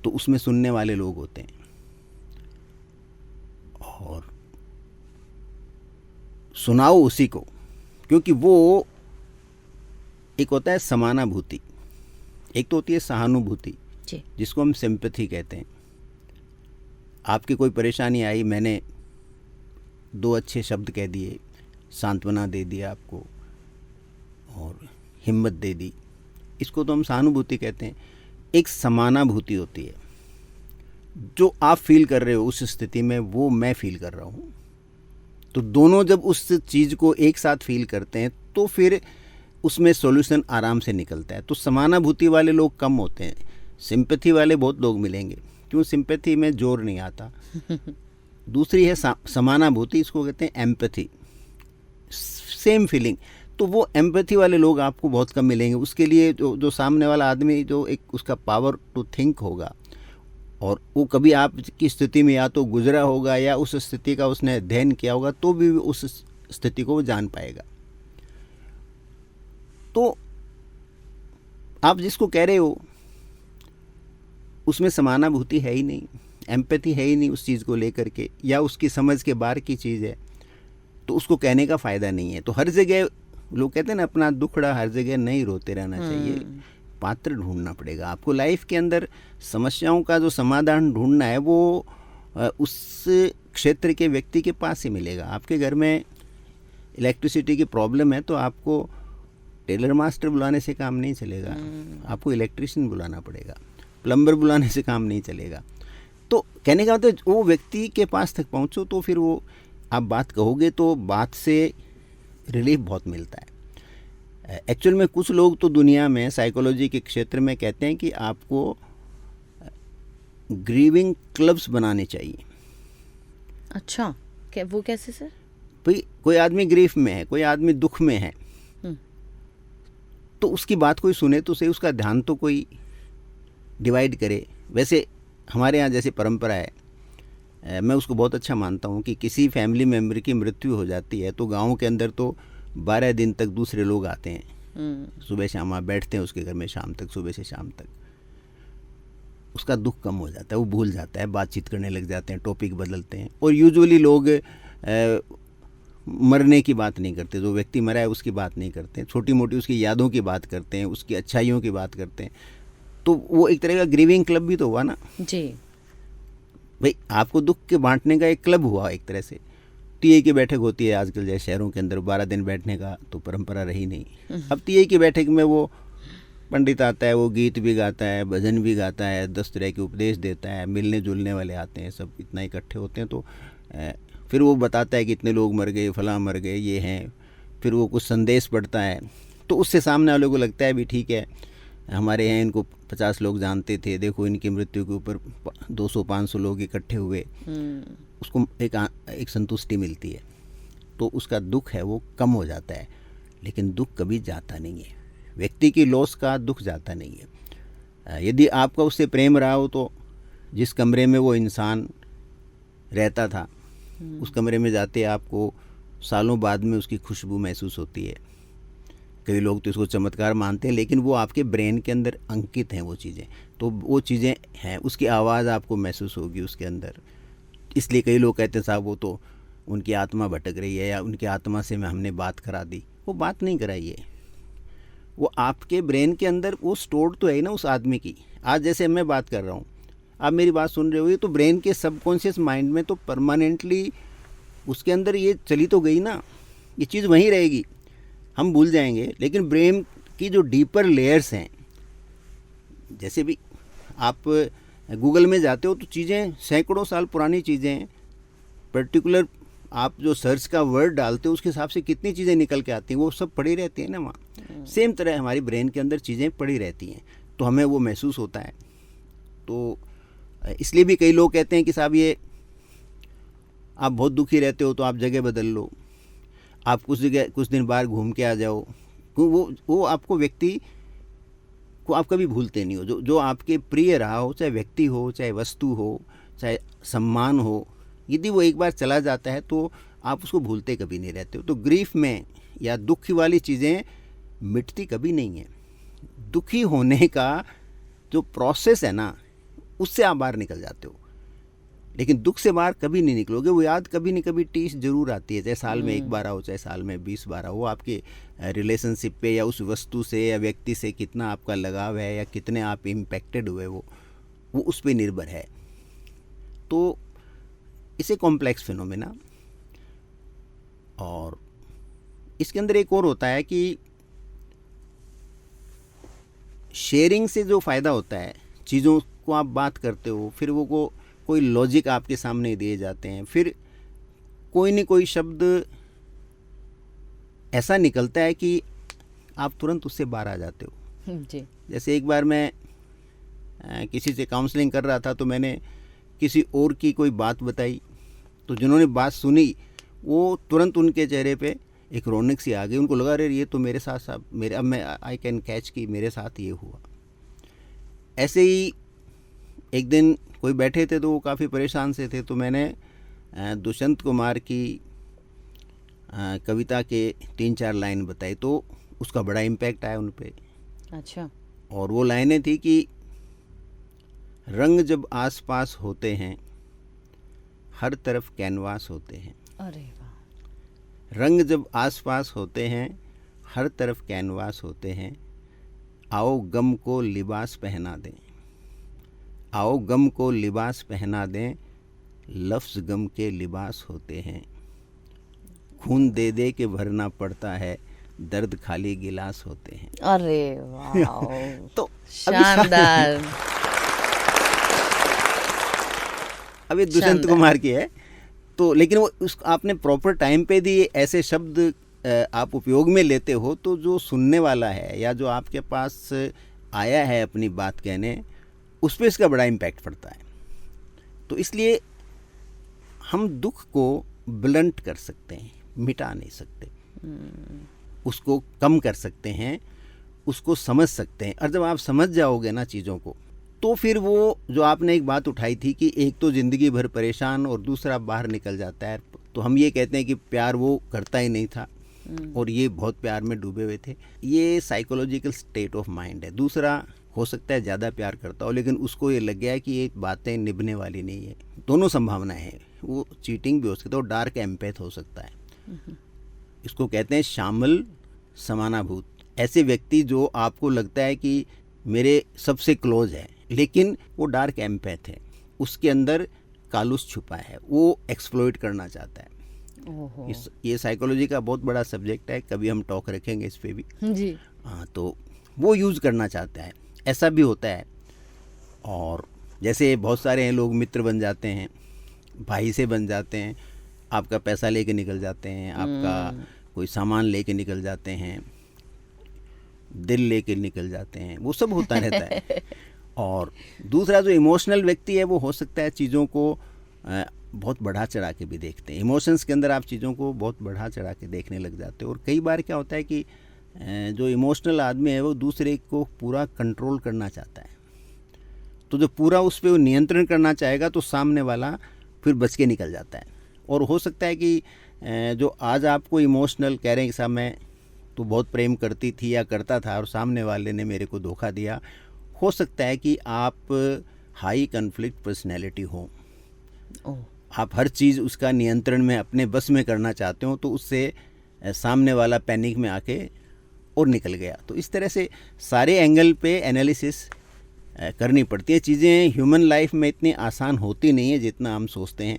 तो उसमें सुनने वाले लोग होते हैं। और सुनाओ उसी को, क्योंकि वो एक होता है समानाभूति, एक तो होती है सहानुभूति जिसको हम सिंपैथी कहते हैं। आपकी कोई परेशानी आई, मैंने 2 अच्छे शब्द कह दिए, सांत्वना दे दिया आपको और हिम्मत दे दी, इसको तो हम सहानुभूति कहते हैं। एक समानाभूति होती है, जो आप फील कर रहे हो उस स्थिति में वो मैं फील कर रहा हूँ। तो दोनों जब उस चीज़ को एक साथ फील करते हैं तो फिर उसमें सॉल्यूशन आराम से निकलता है। तो समानाभूति वाले लोग कम होते हैं, सिंपैथी वाले बहुत लोग मिलेंगे। क्यों? सिंपैथी में जोर नहीं आता। दूसरी है समानाभूति, इसको कहते हैं एम्पैथी, सेम फीलिंग। तो वो एम्पैथी वाले लोग आपको बहुत कम मिलेंगे। उसके लिए जो सामने वाला आदमी जो एक उसका पावर टू थिंक होगा, और वो कभी आपकी स्थिति में या तो गुजरा होगा या उस स्थिति का उसने अध्ययन किया होगा, तो भी उस स्थिति को वो जान पाएगा। तो आप जिसको कह रहे हो उसमें समानाभूति है ही नहीं, एम्पैथी है ही नहीं उस चीज़ को लेकर के, या उसकी समझ के बाहर की चीज़ है, तो उसको कहने का फ़ायदा नहीं है। तो हर जगह लोग कहते हैं ना, अपना दुखड़ा हर जगह नहीं रोते रहना चाहिए, पात्र ढूंढना पड़ेगा आपको। लाइफ के अंदर समस्याओं का जो समाधान ढूंढना है वो उस क्षेत्र के व्यक्ति के पास ही मिलेगा। आपके घर में इलेक्ट्रिसिटी की प्रॉब्लम है तो आपको टेलर मास्टर बुलाने से काम नहीं चलेगा, आपको इलेक्ट्रिशियन बुलाना पड़ेगा, प्लम्बर बुलाने से काम नहीं चलेगा। तो कहने का मतलब वो व्यक्ति के पास तक पहुँचो, तो फिर वो आप बात कहोगे तो बात से रिलीफ बहुत मिलता है। एक्चुअल में कुछ लोग तो दुनिया में साइकोलॉजी के क्षेत्र में कहते हैं कि आपको ग्रीविंग क्लब्स बनाने चाहिए। अच्छा, क्या वो कैसे सर? भाई कोई आदमी ग्रीफ में है, कोई आदमी दुख में है, तो उसकी बात कोई सुने तो सही, उसका ध्यान तो कोई डिवाइड करे। वैसे हमारे यहाँ जैसे परंपरा है, मैं उसको बहुत अच्छा मानता हूँ कि किसी फैमिली मेम्बर की मृत्यु हो जाती है तो गाँव के अंदर तो 12 दिन तक दूसरे लोग आते हैं सुबह शाम आप बैठते हैं उसके घर में शाम तक, सुबह से शाम तक, उसका दुख कम हो जाता है, वो भूल जाता है, बातचीत करने लग जाते हैं, टॉपिक बदलते हैं। और यूजुअली लोग मरने की बात नहीं करते, जो व्यक्ति मरा है उसकी बात नहीं करते, छोटी मोटी उसकी यादों की बात करते हैं, उसकी अच्छाइयों की बात करते हैं। तो वो एक तरह का ग्रीविंग क्लब भी तो हुआ ना जी। भाई, आपको दुख के बांटने का एक क्लब हुआ एक तरह से। टीए की बैठक होती है आजकल जैसे शहरों के अंदर, 12 दिन बैठने का तो परंपरा रही नहीं। अब टीए की बैठक में वो पंडित आता है, वो गीत भी गाता है, भजन भी गाता है, 10 तरह के उपदेश देता है, मिलने जुलने वाले आते हैं, सब इतना इकट्ठे होते हैं। तो फिर वो बताता है कि इतने लोग मर गए, फलां मर गए, ये हैं। फिर वो कुछ संदेश पढ़ता है, तो उससे सामने वाले को लगता है भी ठीक है, हमारे यहाँ इनको 50 लोग जानते थे, देखो इनकी मृत्यु के ऊपर 200-500 लोग इकट्ठे हुए। उसको एक संतुष्टि मिलती है, तो उसका दुख है वो कम हो जाता है। लेकिन दुख कभी जाता नहीं है, व्यक्ति की लॉस का दुख जाता नहीं है। यदि आपका उससे प्रेम रहा हो तो जिस कमरे में वो इंसान रहता था, उस कमरे में जाते आपको सालों बाद में उसकी खुशबू महसूस होती है। कई लोग तो इसको चमत्कार मानते हैं, लेकिन वो आपके ब्रेन के अंदर अंकित हैं वो चीज़ें, तो वो चीज़ें हैं, उसकी आवाज़ आपको महसूस होगी उसके अंदर। इसलिए कई लोग कहते हैं साहब वो तो उनकी आत्मा भटक रही है, या उनकी आत्मा से हमने बात करा दी। वो बात नहीं कराई है, वो आपके ब्रेन के अंदर वो स्टोर्ड तो है ना उस आदमी की। आज जैसे मैं बात कर रहा हूँ, आप मेरी बात सुन रहे हो, ये तो ब्रेन के सबकॉन्शियस माइंड में तो परमानेंटली उसके अंदर ये चली तो गई ना, ये चीज़ वहीं रहेगी, हम भूल जाएंगे। लेकिन ब्रेन की जो डीपर लेयर्स हैं, जैसे भी आप गूगल में जाते हो तो चीज़ें सैकड़ों साल पुरानी चीज़ें हैं, पर्टिकुलर आप जो सर्च का वर्ड डालते हो उसके हिसाब से कितनी चीज़ें निकल के आती हैं, वो सब पड़ी रहती हैं ना वहाँ। सेम तरह हमारी ब्रेन के अंदर चीज़ें पड़ी रहती हैं, तो हमें वो महसूस होता है। तो इसलिए भी कई लोग कहते हैं कि साहब ये आप बहुत दुखी रहते हो तो आप जगह बदल लो, आप कुछ दिन बाहर घूम के आ जाओ। वो आपको व्यक्ति को आप कभी भूलते नहीं हो। जो आपके प्रिय रहा हो, चाहे व्यक्ति हो, चाहे वस्तु हो, चाहे सम्मान हो, यदि वो एक बार चला जाता है तो आप उसको भूलते कभी नहीं रहते हो। तो ग्रीफ में या दुख वाली चीज़ें मिटती कभी नहीं है। दुखी होने का जो प्रोसेस है ना, उससे आप बाहर निकल जाते हो, लेकिन दुख से बाहर कभी नहीं निकलोगे। वो याद कभी नहीं कभी टीस जरूर आती है, चाहे साल में 1 बार हो, चाहे साल में 20 बार हो। वो आपके रिलेशनशिप पे या उस वस्तु से या व्यक्ति से कितना आपका लगाव है, या कितने आप इम्पेक्टेड हुए, वो उस पर निर्भर है। तो इसे कॉम्प्लेक्स फिनोमेना। और इसके अंदर एक और होता है कि शेयरिंग से जो फ़ायदा होता है, चीज़ों को आप बात करते हो, फिर वो कोई लॉजिक आपके सामने दिए जाते हैं, फिर कोई न कोई शब्द ऐसा निकलता है कि आप तुरंत उससे बाहर आ जाते हो जी। जैसे एक बार मैं किसी से काउंसलिंग कर रहा था, तो मैंने किसी और की कोई बात बताई, तो जिन्होंने बात सुनी वो तुरंत उनके चेहरे पे एक रौनक सी आ गई। उनको लगा अरे ये तो मेरे साथ अब मैं आई कैन कैच कि मेरे साथ ये हुआ। ऐसे ही एक दिन कोई बैठे थे तो वो काफ़ी परेशान से थे, तो मैंने दुष्यंत कुमार की कविता के 3-4 लाइन बताई, तो उसका बड़ा इम्पैक्ट आया उन पे। अच्छा। और वो लाइनें थी कि रंग जब आसपास होते हैं हर तरफ कैनवास होते हैं। अरे वाह। रंग जब आसपास होते हैं हर तरफ कैनवास होते हैं, आओ गम को लिबास पहना दें, आओ गम को लिबास पहना दें, लफ्ज़ गम के लिबास होते हैं, खून दे दे के भरना पड़ता है, दर्द खाली गिलास होते हैं। अरे वाह। तो शानदार। अब ये दुष्यंत कुमार की है, तो लेकिन वो आपने प्रॉपर टाइम पे भी ऐसे शब्द आप उपयोग में लेते हो, तो जो सुनने वाला है या जो आपके पास आया है अपनी बात कहने, उस पर इसका बड़ा इम्पैक्ट पड़ता है। तो इसलिए हम दुख को ब्लंट कर सकते हैं, मिटा नहीं सकते, उसको कम कर सकते हैं, उसको समझ सकते हैं। और जब आप समझ जाओगे ना चीज़ों को, तो फिर वो जो आपने एक बात उठाई थी कि एक तो ज़िंदगी भर परेशान और दूसरा बाहर निकल जाता है, तो हम ये कहते हैं कि प्यार वो करता ही नहीं था, और ये बहुत प्यार में डूबे हुए थे। ये साइकोलॉजिकल स्टेट ऑफ माइंड है। दूसरा हो सकता है ज़्यादा प्यार करता हो लेकिन उसको ये लग गया है कि ये बातें निभने वाली नहीं है। दोनों संभावनाएं हैं, वो चीटिंग भी हो सकता है और डार्क एम्पैथ हो सकता है। इसको कहते हैं शामिल समानाभूत। ऐसे व्यक्ति जो आपको लगता है कि मेरे सबसे क्लोज है लेकिन वो डार्क एम्पैथ है, उसके अंदर कालूस छुपा है, वो एक्सप्लॉइट करना चाहता है। ये साइकोलॉजी का बहुत बड़ा सब्जेक्ट है, कभी हम टॉक रखेंगे इस पे भी जी। हाँ, तो वो यूज़ करना चाहता है, ऐसा भी होता है। और जैसे बहुत सारे हैं लोग मित्र बन जाते हैं, भाई से बन जाते हैं, आपका पैसा लेके निकल जाते हैं, आपका कोई सामान लेके निकल जाते हैं, दिल लेके निकल जाते हैं, वो सब होता रहता है। और दूसरा जो इमोशनल व्यक्ति है वो हो सकता है चीज़ों को बहुत बढ़ा चढ़ा के भी देखते हैं। इमोशंस के अंदर आप चीज़ों को बहुत बढ़ा चढ़ा के देखने लग जाते हो। और कई बार क्या होता है कि जो इमोशनल आदमी है वो दूसरे को पूरा कंट्रोल करना चाहता है, तो जो पूरा उस पर नियंत्रण करना चाहेगा तो सामने वाला फिर बच के निकल जाता है। और हो सकता है कि जो आज आपको इमोशनल कह रहे हैं कि साहब मैं तो बहुत प्रेम करती थी या करता था और सामने वाले ने मेरे को धोखा दिया, हो सकता है कि आप हाई कॉन्फ्लिक्ट पर्सनैलिटी हो, आप हर चीज़ उसका नियंत्रण में अपने बस में करना चाहते हो, तो उससे सामने वाला पैनिक में आके और निकल गया। तो इस तरह से सारे एंगल पे एनालिसिस करनी पड़ती है। चीज़ें ह्यूमन लाइफ में इतनी आसान होती नहीं है जितना हम सोचते हैं।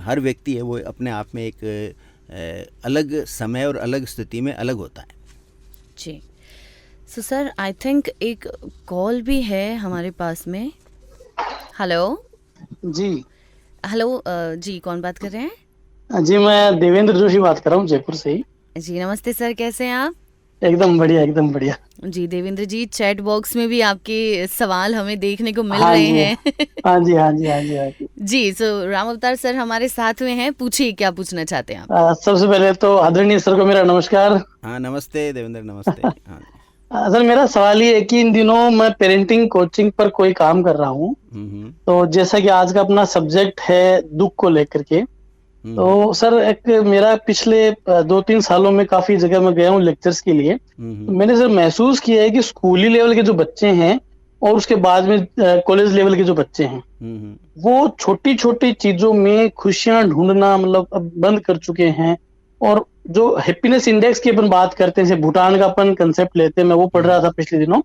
हर व्यक्ति है वो अपने आप में एक अलग समय और अलग स्थिति में अलग होता है। जी। सो सर आई थिंक एक कॉल भी है हमारे पास में। हेलो जी। हेलो जी, कौन बात कर रहे हैं? जी मैं देवेंद्र जोशी बात कर रहा हूँ जयपुर से ही। जी नमस्ते सर, कैसे हैं आप? एकदम बढ़िया, एकदम बढ़िया। जी देवेंद्र जी, चैट बॉक्स में भी आपके सवाल हमें देखने को मिल हाँ रहे जी, हैं। हाँ जी, हाँ जी, हाँ जी, हाँ जी। जी, सो राम अवतार सर हमारे साथ में हैं, पूछिए क्या पूछना चाहते हैं आप? सबसे पहले तो आदरणीय सर को मेरा नमस्कार। हाँ नमस्ते देवेंद्र, नमस्ते। हाँ सर मेरा सवाल ये है कि इन दिनों मैं पेरेंटिंग कोचिंग पर कोई काम कर रहा हूँ। तो जैसा कि आज का अपना सब्जेक्ट है दुख को लेकर के, तो सर एक मेरा पिछले 2-3 सालों में काफी जगह मैं गया हूँ लेक्चर्स के लिए। मैंने सर महसूस किया है कि स्कूली लेवल के जो बच्चे हैं और उसके बाद में कॉलेज लेवल के जो बच्चे हैं, वो छोटी छोटी चीजों में खुशियां ढूंढना मतलब अब बंद कर चुके हैं। और जो हैप्पीनेस इंडेक्स की अपन बात करते हैं, भूटान का अपन कंसेप्ट लेते हैं, मैं वो पढ़ रहा था पिछले दिनों।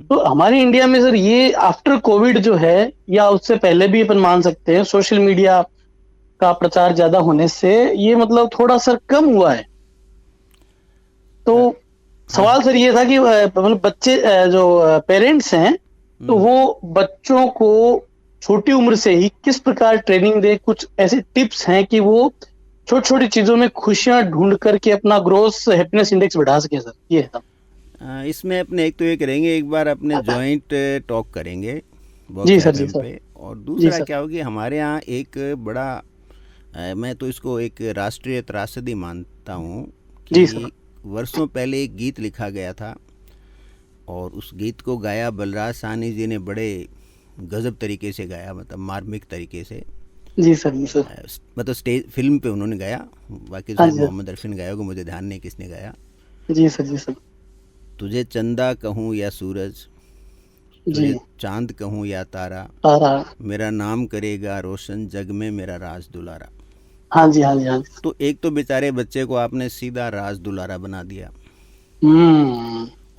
तो हमारे इंडिया में सर ये आफ्टर कोविड जो है या उससे पहले भी अपन मान सकते हैं, सोशल मीडिया का प्रचार ज्यादा होने से ये मतलब थोड़ा सर कम हुआ है। तो सवाल सर ये था कि मतलब बच्चे जो पेरेंट्स हैं तो वो बच्चों को छोटी उम्र से ही किस प्रकार ट्रेनिंग दे, कुछ ऐसे टिप्स हैं कि वो छोटी छोटी चीजों में खुशियां ढूंढ करके अपना ग्रोथ हैप्पीनेस इंडेक्स बढ़ा सके सर, ये है। इसमें अपने एक तो ये करेंगे, एक बार अपने जॉइंट टॉक करेंगे जी सर, जी सर। और दूसरा क्या होगी, हमारे यहाँ एक बड़ा मैं तो इसको एक राष्ट्रीय त्रासदी मानता हूँ कि वर्षों पहले एक गीत लिखा गया था और उस गीत को गाया बलराज साहनी जी ने, बड़े गजब तरीके से गाया, मतलब मार्मिक तरीके से। जी सर, जी सर। मतलब स्टेज फिल्म पे उन्होंने गाया, बाकी मोहम्मद अरफी ने गाया होगा, मुझे ध्यान नहीं किसने गाया। जी सर, जी सर। तुझे चंदा कहूँ या सूरज, तुझे चांद कहूँ या तारा, मेरा नाम करेगा रोशन जग में मेरा राज दुलारा। हाँ जी, हाँ जी, हाँ जी। तो एक तो बेचारे बच्चे को आपने सीधा राज दुलारा बना दिया,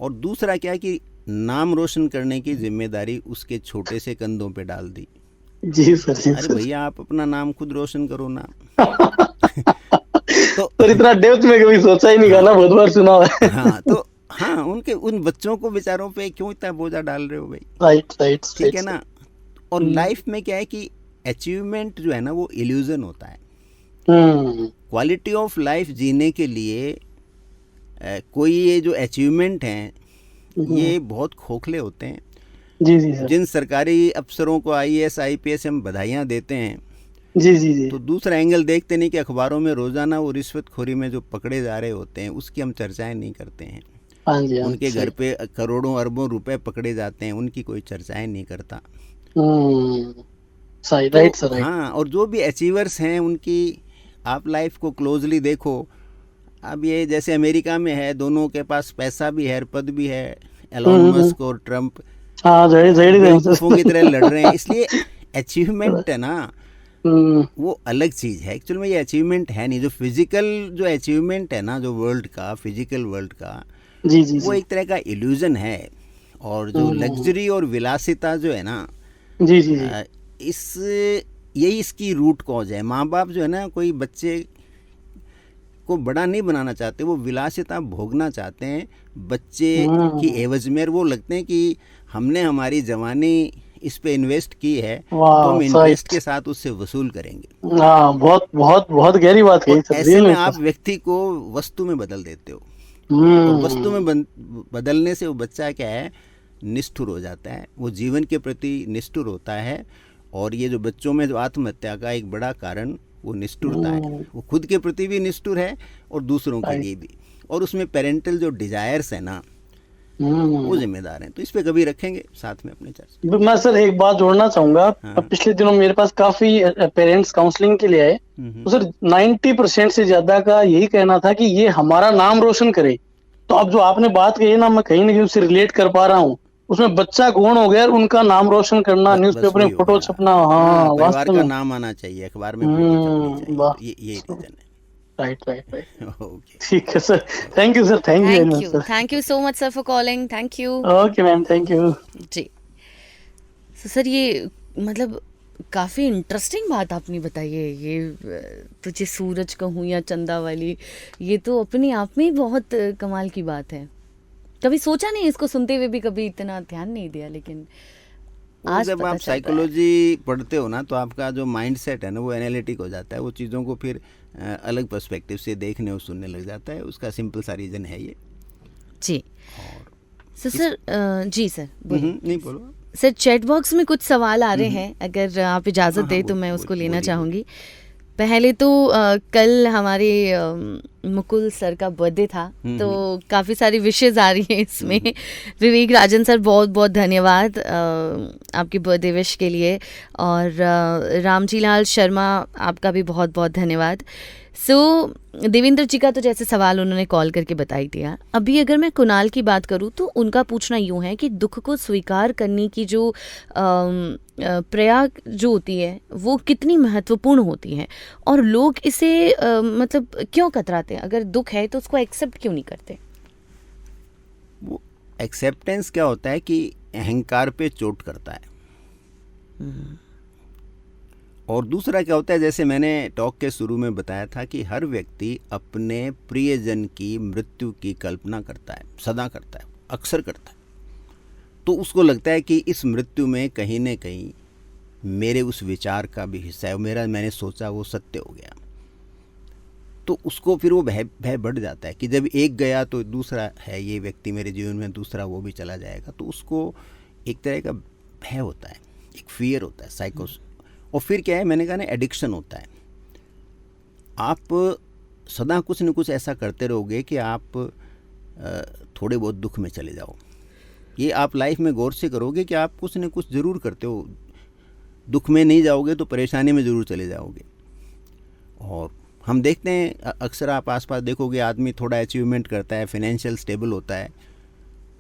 और दूसरा क्या कि नाम रोशन करने की जिम्मेदारी उसके छोटे से कंधों पे डाल दी। जी सर, जी अरे भैया आप अपना नाम खुद रोशन करो ना। तो इतना डेप्थ में कभी सोचा ही नहीं, गाना बहुत बार सुना है। हाँ तो हाँ, उन बच्चों को बेचारों पे क्यों इतना बोझा डाल रहे हो भाई? राइट, ठीक है ना। और लाइफ में क्या है कि अचीवमेंट जो है ना वो इल्यूजन होता है। क्वालिटी ऑफ लाइफ जीने के लिए कोई ये जो अचीवमेंट हैं ये बहुत खोखले होते हैं। जी जी सर। जिन सरकारी अफसरों को IAS IPS हम बधाइयाँ देते हैं, जी जी जी, तो दूसरा एंगल देखते नहीं कि अखबारों में रोजाना वो रिश्वतखोरी में जो पकड़े जा रहे होते हैं उसकी हम चर्चाएं नहीं करते हैं। हाँ जी, हाँ, उनके घर पे करोड़ों अरबों रुपए पकड़े जाते हैं, उनकी कोई चर्चाएं नहीं करता। सही, राइट सर। हाँ, और जो भी अचीवर्स हैं उनकी आप लाइफ को क्लोजली देखो, अब ये जैसे अमेरिका में है, दोनों के पास पैसा भी है, पद भी है, एलोन मस्क और ट्रम्प हाँ बेवकूफों की तरह लड़ रहे हैं, इसलिए अचीवमेंट है ना वो अलग चीज़ है। एक्चुअल में ये अचीवमेंट है नहीं, जो फिजिकल जो अचीवमेंट है ना, जो वर्ल्ड का फिजिकल वर्ल्ड का, जी वो एक तरह का इल्यूजन है। और जो लग्जरी और विलासिता जो है ना, जी जी जी यही इसकी रूट कॉज है। माँ बाप जो है ना, कोई बच्चे को बड़ा नहीं बनाना चाहते, वो विलासिता भोगना चाहते हैं बच्चे की एवज में। वो लगते हैं कि हमने हमारी जवानी इस पे इन्वेस्ट की है, तो हम इंटरेस्ट के साथ उससे वसूल करेंगे। हाँ, बहुत बहुत बहुत गहरी बात कही सर। ऐसे में आप व्यक्ति को वस्तु में बदल देते हो, और वस्तु में बदलने से वो बच्चा क्या है, निष्ठुर हो जाता है, वो जीवन के प्रति निष्ठुर होता है। और ये जो बच्चों में जो आत्महत्या का एक बड़ा कारण वो निष्ठुरता है, वो खुद के प्रति भी निष्ठुर है और दूसरों के लिए भी, और उसमें पेरेंटल जो डिजायर्स है ना वो जिम्मेदार हैं। तो इस पे कभी रखेंगे साथ में अपने चर्चा। मैं सर एक बात जोड़ना चाहूंगा। पिछले दिनों मेरे पास काफी पेरेंट्स काउंसलिंग के लिए आए, तो सर 90% से ज्यादा का यही कहना था कि ये हमारा नाम रोशन करे। तो अब जो आपने बात कही ना, मैं कहीं ना कहीं उससे रिलेट कर पा रहा हूँ। उसमें बच्चा गौण हो गया, उनका नाम रोशन करना, न्यूज़पेपर में फोटो छपना, हाँ परिवार का नाम आना चाहिए, अखबार में फोटो छपनी चाहिए, ये रीजन है। राइट ओके, ठीक है sir, thank you sir, thank you so much sir for calling, thank you. Okay ma'am, thank you ji. तो सर ये मतलब काफ़ी इंटरेस्टिंग बात आपने बताई है, ये तुझे सूरज कहूँ या चंदा वाली, ये तो अपने आप में ही बहुत कमाल की बात है। कभी सोचा नहीं, इसको सुनते हुए भी कभी इतना ध्यान नहीं दिया, लेकिन आज जब आप साइकोलॉजी पढ़ते हो ना, तो आपका जो माइंड सेट है ना वो एनालिटिक हो जाता है, वो चीज़ों को फिर अलग पर्सपेक्टिव से देखने और सुनने लग जाता है। उसका सिंपल सा रीज़न है ये। जी। और सर जी सर नहीं बोलो सर, चैट बॉक्स में कुछ सवाल आ रहे हैं, अगर आप इजाज़त दें तो मैं उसको लेना चाहूँगी। पहले तो कल हमारे मुकुल सर का बर्थडे था, तो काफ़ी सारी विशेज़ आ रही हैं इसमें। विवेक राजन सर, बहुत बहुत धन्यवाद आपकी बर्थडे विश के लिए। और रामजी लाल शर्मा, आपका भी बहुत बहुत धन्यवाद। देवेंद्र जी का तो जैसे सवाल उन्होंने कॉल करके बता ही दिया। अभी अगर मैं कुणाल की बात करूं तो उनका पूछना यूँ है कि दुख को स्वीकार करने की जो प्रयाग जो होती है वो कितनी महत्वपूर्ण होती है, और लोग इसे मतलब क्यों कतराते हैं? अगर दुख है तो उसको एक्सेप्ट क्यों नहीं करते? वो एक्सेप्टेंस क्या होता है कि अहंकार पे चोट करता है। और दूसरा क्या होता है, जैसे मैंने टॉक के शुरू में बताया था कि हर व्यक्ति अपने प्रियजन की मृत्यु की कल्पना करता है, सदा करता है, अक्सर करता है। तो उसको लगता है कि इस मृत्यु में कहीं न कहीं मेरे उस विचार का भी हिस्सा है, मैंने सोचा वो सत्य हो गया। तो उसको फिर वो भय बढ़ जाता है कि जब एक गया तो दूसरा है, ये व्यक्ति मेरे जीवन में, दूसरा वो भी चला जाएगा। तो उसको एक तरह का भय होता है, एक फियर होता है, साइकोस। और फिर क्या है, मैंने कहा ना, एडिक्शन होता है। आप सदा कुछ न कुछ ऐसा करते रहोगे कि आप थोड़े बहुत दुख में चले जाओ। ये आप लाइफ में गौर से करोगे कि आप कुछ न कुछ ज़रूर करते हो, दुख में नहीं जाओगे तो परेशानी में ज़रूर चले जाओगे। और हम देखते हैं अक्सर, आप आसपास देखोगे, आदमी थोड़ा अचीवमेंट करता है, फाइनेंशियल स्टेबल होता है,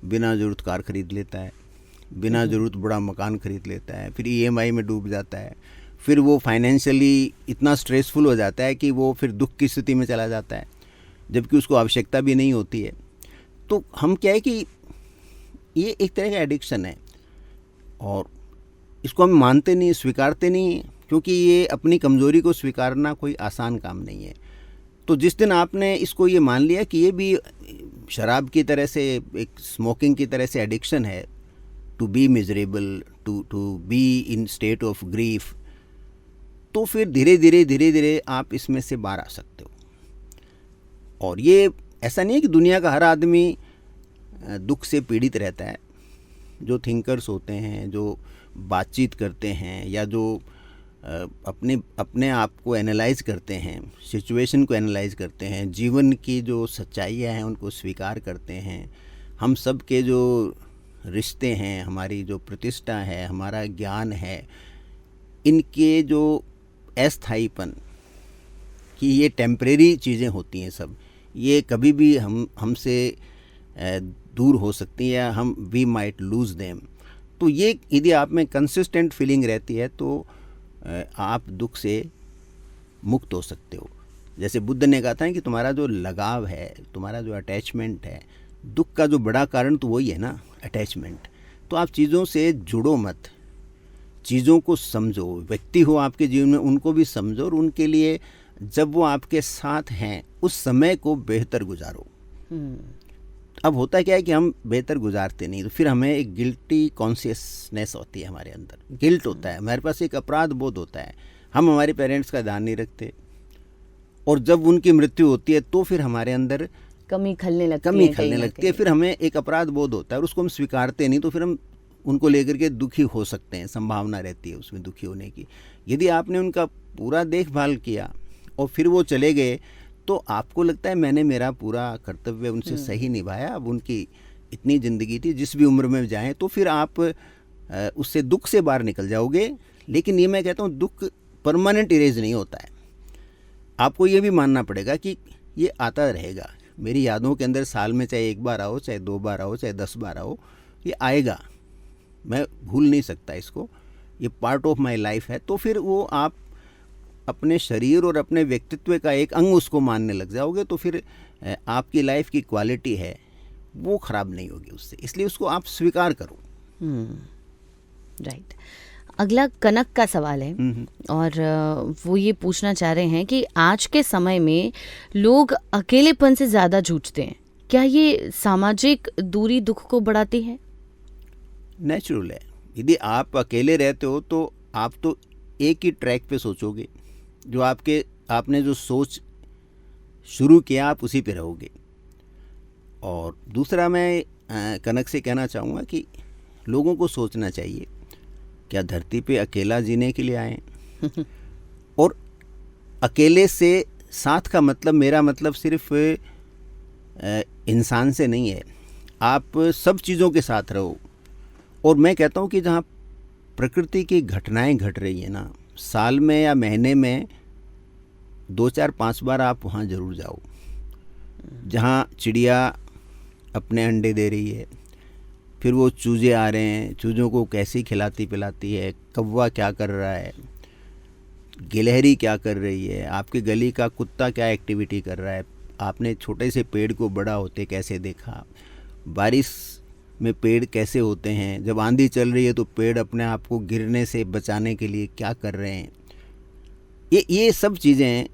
बिना ज़रूरत कार खरीद लेता है, बिना ज़रूरत बड़ा मकान खरीद लेता है, फिर EMI में डूब जाता है, फिर वो फाइनेंशियली इतना स्ट्रेसफुल हो जाता है कि वो फिर दुख की स्थिति में चला जाता है, जबकि उसको आवश्यकता भी नहीं होती है। तो हम क्या है कि ये एक तरह का एडिक्शन है, और इसको हम मानते नहीं, स्वीकारते नहीं, क्योंकि ये अपनी कमज़ोरी को स्वीकारना कोई आसान काम नहीं है। तो जिस दिन आपने इसको ये मान लिया कि ये भी शराब की तरह से, एक स्मोकिंग की तरह से एडिक्शन है, to be miserable, to be in state of grief, तो फिर धीरे धीरे आप इसमें से बाहर आ सकते हो। और ये ऐसा नहीं है कि दुनिया का हर आदमी दुख से पीड़ित रहता है। जो थिंकर्स होते हैं, जो बातचीत करते हैं, या जो अपने आप को एनालाइज करते हैं, सिचुएशन को एनालाइज करते हैं, जीवन की जो सच्चाइयाँ हैं उनको स्वीकार करते हैं, हम सब के जो रिश्ते हैं, हमारी जो प्रतिष्ठा है, हमारा ज्ञान है, इनके जो अस्थायीपन, कि ये टेम्परेरी चीज़ें होती हैं सब, ये कभी भी हमसे दूर हो सकती है, हम वी माइट लूज़ देम। तो ये यदि आप में कंसिस्टेंट फीलिंग रहती है तो आप दुख से मुक्त हो सकते हो। जैसे बुद्ध ने कहा था कि तुम्हारा जो लगाव है, तुम्हारा जो अटैचमेंट है, दुख का जो बड़ा कारण तो वही है ना, अटैचमेंट। तो आप चीज़ों से जुड़ो मत, चीज़ों को समझो। व्यक्ति हो आपके जीवन में, उनको भी समझो और उनके लिए जब वो आपके साथ हैं उस समय को बेहतर गुजारो। अब होता क्या है कि हम बेहतर गुजारते नहीं, तो फिर हमें एक गिल्टी कॉन्शियसनेस होती है, हमारे अंदर गिल्ट होता है, हमारे पास एक अपराध बोध होता है। हम हमारे पेरेंट्स का ध्यान नहीं रखते और जब उनकी मृत्यु होती है तो फिर हमारे अंदर कमी खलने लगती है, फिर हमें एक अपराध बोध होता है और उसको हम स्वीकारते नहीं, तो फिर हम उनको लेकर के दुखी हो सकते हैं, संभावना रहती है उसमें दुखी होने की। यदि आपने उनका पूरा देखभाल किया और फिर वो चले गए तो आपको लगता है मैंने मेरा पूरा कर्तव्य उनसे सही निभाया, अब उनकी इतनी ज़िंदगी थी, जिस भी उम्र में जाएं तो फिर आप उससे दुख से बाहर निकल जाओगे। लेकिन ये मैं कहता हूँ दुख परमानेंट इरेज नहीं होता है। आपको ये भी मानना पड़ेगा कि ये आता रहेगा, मेरी यादों के अंदर साल में चाहे 1 बार आओ, चाहे 2 बार आओ, चाहे 10 बार आओ, ये आएगा, मैं भूल नहीं सकता इसको, ये पार्ट ऑफ माई लाइफ है। तो फिर वो आप अपने शरीर और अपने व्यक्तित्व का एक अंग उसको मानने लग जाओगे, तो फिर आपकी लाइफ की क्वालिटी है वो ख़राब नहीं होगी उससे, इसलिए उसको आप स्वीकार करो। राइट। अगला कनक का सवाल है और वो ये पूछना चाह रहे हैं कि आज के समय में लोग अकेलेपन से ज़्यादा जूझते हैं, क्या ये सामाजिक दूरी दुख को बढ़ाती है? नेचुरल है। यदि आप अकेले रहते हो तो आप तो एक ही ट्रैक पे सोचोगे, जो आपने जो सोच शुरू किया आप उसी पे रहोगे। और दूसरा मैं कनक से कहना चाहूँगा कि लोगों को सोचना चाहिए, क्या धरती पे अकेला जीने के लिए आए? और अकेले से साथ का मतलब, मेरा मतलब सिर्फ इंसान से नहीं है, आप सब चीज़ों के साथ रहो। और मैं कहता हूँ कि जहाँ प्रकृति की घटनाएं घट रही है ना, साल में या महीने में 2, 4, 5 बार आप वहाँ ज़रूर जाओ। जहाँ चिड़िया अपने अंडे दे रही है, फिर वो चूजे आ रहे हैं, चूज़ों को कैसी खिलाती पिलाती है, कौवा क्या कर रहा है, गिलहरी क्या कर रही है, आपके गली का कुत्ता क्या एक्टिविटी कर रहा है, आपने छोटे से पेड़ को बड़ा होते कैसे देखा, बारिश में पेड़ कैसे होते हैं, जब आंधी चल रही है तो पेड़ अपने आप को गिरने से बचाने के लिए क्या कर रहे हैं। ये सब चीज़ें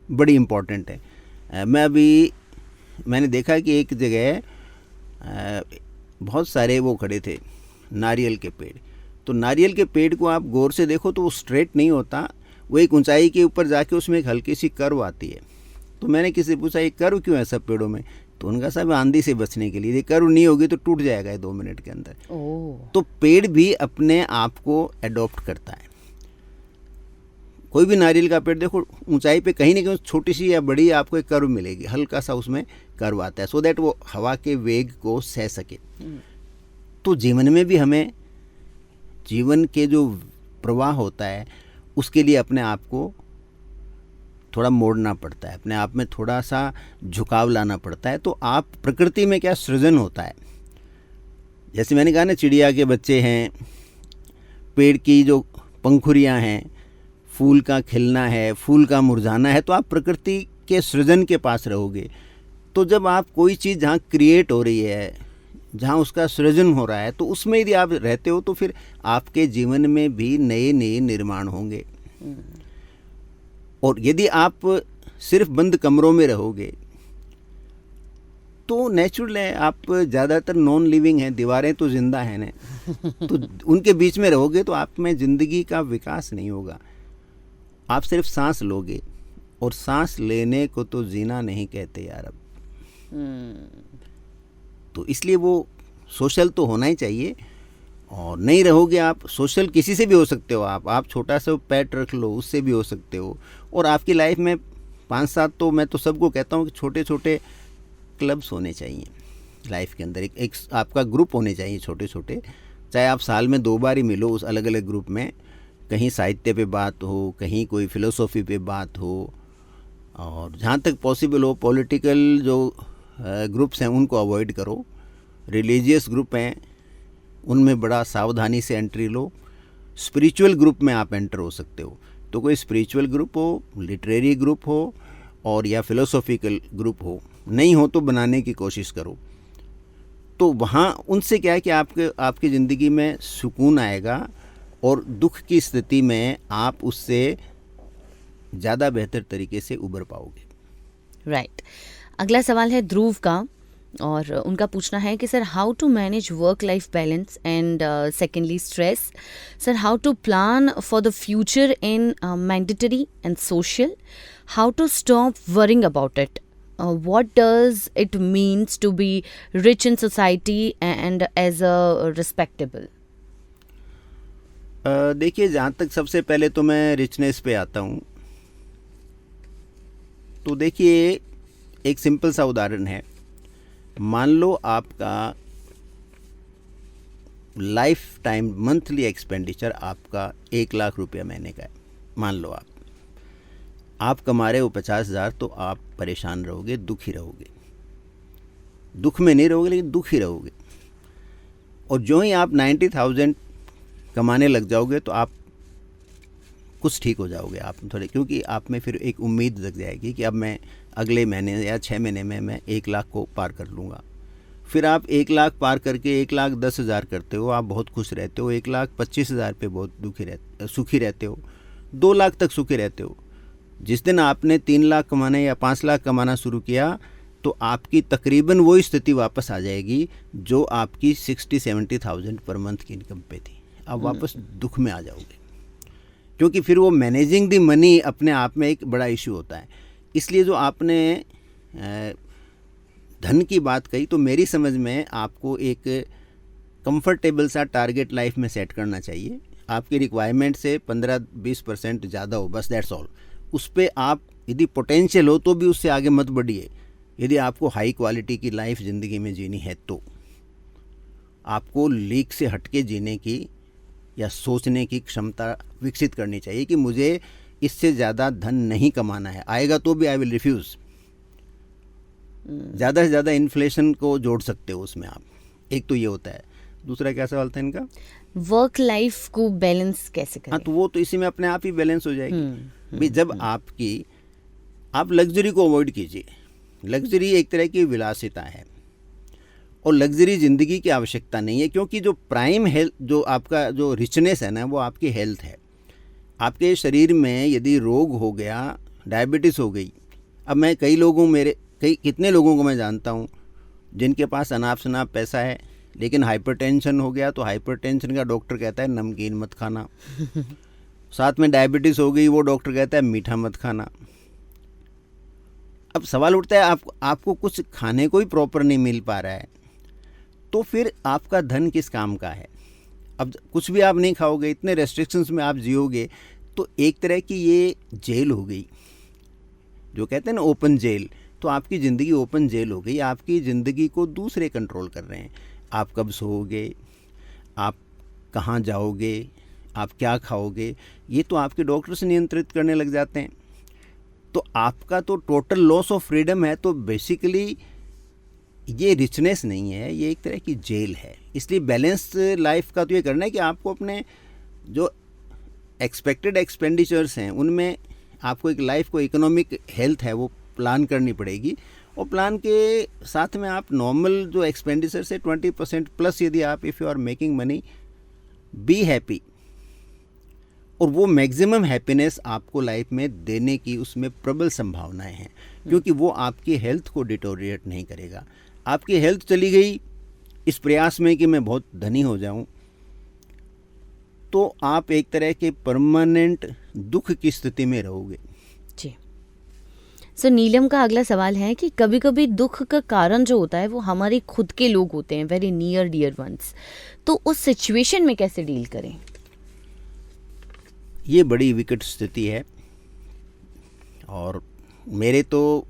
बड़ी इम्पोर्टेंट है। मैंने देखा कि एक जगह बहुत सारे वो खड़े थे नारियल के पेड़। तो नारियल के पेड़ को आप गौर से देखो तो वो स्ट्रेट नहीं होता, वो एक ऊंचाई के ऊपर जाके उसमें एक हल्की सी कर्व आती है। तो मैंने किसी से पूछा ये कर्व क्यों है सब पेड़ों में? तो उनका सब आंधी से बचने के लिए, ये कर्व नहीं होगी तो टूट जाएगा ये 2 मिनट के अंदर। तो पेड़ भी अपने आप को एडॉप्ट करता है। कोई भी नारियल का पेड़ देखो, ऊंचाई पे कहीं ना कहीं छोटी सी या बड़ी आपको एक कर्व मिलेगी, हल्का सा उसमें कर्व आता है, सो दैट वो हवा के वेग को सह सके। तो जीवन में भी हमें जीवन के जो प्रवाह होता है उसके लिए अपने आप को थोड़ा मोड़ना पड़ता है, अपने आप में थोड़ा सा झुकाव लाना पड़ता है। तो आप प्रकृति में क्या सृजन होता है, जैसे मैंने कहा ना, चिड़िया के बच्चे हैं, पेड़ की जो पंखुड़ियाँ हैं, फूल का खिलना है, फूल का मुरझाना है, तो आप प्रकृति के सृजन के पास रहोगे। तो जब आप कोई चीज़ जहाँ क्रिएट हो रही है, जहाँ उसका सृजन हो रहा है, तो उसमें यदि आप रहते हो तो फिर आपके जीवन में भी नए नए निर्माण होंगे। और यदि आप सिर्फ बंद कमरों में रहोगे तो नेचुरल है, आप ज़्यादातर नॉन लिविंग हैं, दीवारें तो जिंदा हैं ना, तो उनके बीच में रहोगे तो आप में ज़िंदगी का विकास नहीं होगा। आप सिर्फ सांस लोगे, और सांस लेने को तो जीना नहीं कहते यार अब। तो इसलिए वो सोशल तो होना ही चाहिए, और नहीं रहोगे आप सोशल, किसी से भी हो सकते हो आप छोटा सा पेट रख लो, उससे भी हो सकते हो। और आपकी लाइफ में 5-7 तो मैं तो सबको कहता हूँ कि छोटे छोटे क्लब्स होने चाहिए लाइफ के अंदर, एक आपका ग्रुप होने चाहिए छोटे छोटे, चाहे आप साल में 2 बार ही मिलो उस अलग अलग ग्रुप में, कहीं साहित्य पे बात हो, कहीं कोई फिलोसॉफी पे बात हो, और जहाँ तक पॉसिबल हो पॉलिटिकल जो ग्रुप्स हैं उनको अवॉइड करो। रिलीजियस ग्रुप हैं उनमें बड़ा सावधानी से एंट्री लो। स्पिरिचुअल ग्रुप में आप एंटर हो सकते हो, तो कोई स्पिरिचुअल ग्रुप हो, लिटरेरी ग्रुप हो और या फिलोसॉफिकल ग्रुप हो, नहीं हो तो बनाने की कोशिश करो। तो वहाँ उनसे क्या है कि आपकी ज़िंदगी में सुकून आएगा और दुख की स्थिति में आप उससे ज़्यादा बेहतर तरीके से उबर पाओगे। राइट। अगला सवाल है ध्रुव का और उनका पूछना है कि sir how to manage work life balance and secondly stress. Sir how to plan for the future in mandatory and social, how to stop worrying about it, what does it means to be rich in society and as a respectable? देखिए, जहाँ तक सबसे पहले तो मैं richness पे आता हूँ। तो देखिए, एक सिंपल सा उदाहरण है। मान लो आपका लाइफ टाइम मंथली एक्सपेंडिचर आपका 1 लाख रुपया महीने का है। मान लो आप कमा रहे हो 50,000, तो आप परेशान रहोगे, दुखी रहोगे। दुख में नहीं रहोगे लेकिन दुखी रहोगे। और जो ही आप 90,000 कमाने लग जाओगे तो आप कुछ ठीक हो जाओगे आप थोड़े, क्योंकि आप में फिर एक उम्मीद लग जाएगी कि अब मैं अगले महीने या 6 महीने में मैं 1 लाख को पार कर लूँगा। फिर आप 1 लाख पार करके 1,10,000 करते हो, आप बहुत खुश रहते हो। 1,25,000 पे बहुत सुखी रहते हो। 2 लाख तक सुखी रहते हो। जिस दिन आपने 3 लाख कमाना या 5 लाख कमाना शुरू किया तो आपकी तकरीबन वही स्थिति वापस आ जाएगी जो आपकी 60-70,000 पर मंथ की इनकम पे थी। आप वापस दुख में आ जाओगे, क्योंकि फिर वो मैनेजिंग दी मनी अपने आप में एक बड़ा इशू होता है। इसलिए जो आपने धन की बात कही, तो मेरी समझ में आपको एक कंफर्टेबल सा टारगेट लाइफ में सेट करना चाहिए। आपकी रिक्वायरमेंट से 15-20% ज़्यादा हो, बस दैट्स ऑल। उस पर आप यदि पोटेंशियल हो तो भी उससे आगे मत बढ़िए। यदि आपको हाई क्वालिटी की लाइफ ज़िंदगी में जीनी है तो आपको लीक से हटके जीने की या सोचने की क्षमता विकसित करनी चाहिए कि मुझे इससे ज़्यादा धन नहीं कमाना है। आएगा तो भी आई विल रिफ्यूज़। ज़्यादा से ज़्यादा इन्फ्लेशन को जोड़ सकते हो उसमें आप। एक तो ये होता है। दूसरा क्या सवाल था इनका? वर्क लाइफ को बैलेंस कैसे करें? हाँ, तो वो तो इसी में अपने आप ही बैलेंस हो जाएगी। भाई जब आप लग्जरी को अवॉइड कीजिए। लग्जरी एक तरह की विलासिता है और लग्जरी ज़िंदगी की आवश्यकता नहीं है, क्योंकि जो प्राइम हेल्थ, जो आपका जो रिचनेस है ना, वो आपकी हेल्थ है। आपके शरीर में यदि रोग हो गया, डायबिटीज़ हो गई। अब मैं कितने लोगों को मैं जानता हूँ जिनके पास अनाप शनाप पैसा है, लेकिन हाइपरटेंशन हो गया तो हाइपरटेंशन का डॉक्टर कहता है नमकीन मत खाना। साथ में डायबिटीज़ हो गई, वो डॉक्टर कहता है मीठा मत खाना। अब सवाल उठता है आपको कुछ खाने को ही प्रॉपर नहीं मिल पा रहा है, तो फिर आपका धन किस काम का है? अब कुछ भी आप नहीं खाओगे, इतने रेस्ट्रिक्शंस में आप जियोगे, तो एक तरह की ये जेल हो गई, जो कहते हैं ना ओपन जेल। तो आपकी ज़िंदगी ओपन जेल हो गई। आपकी ज़िंदगी को दूसरे कंट्रोल कर रहे हैं। आप कब सोओगे, आप कहाँ जाओगे, आप क्या खाओगे, ये तो आपके डॉक्टर से नियंत्रित करने लग जाते हैं। तो आपका तो टोटल लॉस ऑफ फ्रीडम है। तो बेसिकली ये रिचनेस नहीं है, ये एक तरह की जेल है। इसलिए बैलेंस लाइफ का तो ये करना है कि आपको अपने जो एक्सपेक्टेड एक्सपेंडिचर्स हैं उनमें आपको एक लाइफ को इकोनॉमिक हेल्थ है वो प्लान करनी पड़ेगी। और प्लान के साथ में आप नॉर्मल जो एक्सपेंडिचर से 20% प्लस यदि आप if you are making money, be happy. और वो मैक्सिमम हैप्पीनेस आपको लाइफ में देने की उसमें प्रबल संभावनाएं हैं, क्योंकि वो आपकी हेल्थ को डिटोरिएट नहीं करेगा। आपकी हेल्थ चली गई इस प्रयास में कि मैं बहुत धनी हो जाऊं, तो आप एक तरह के परमानेंट दुख की स्थिति में रहोगे। जी। सो नीलम का अगला सवाल है कि कभी कभी दुख का कारण जो होता है वो हमारे खुद के लोग होते हैं, वेरी नियर डियर वंस। तो उस सिचुएशन में कैसे डील करें? ये बड़ी विकट स्थिति है और मेरे तो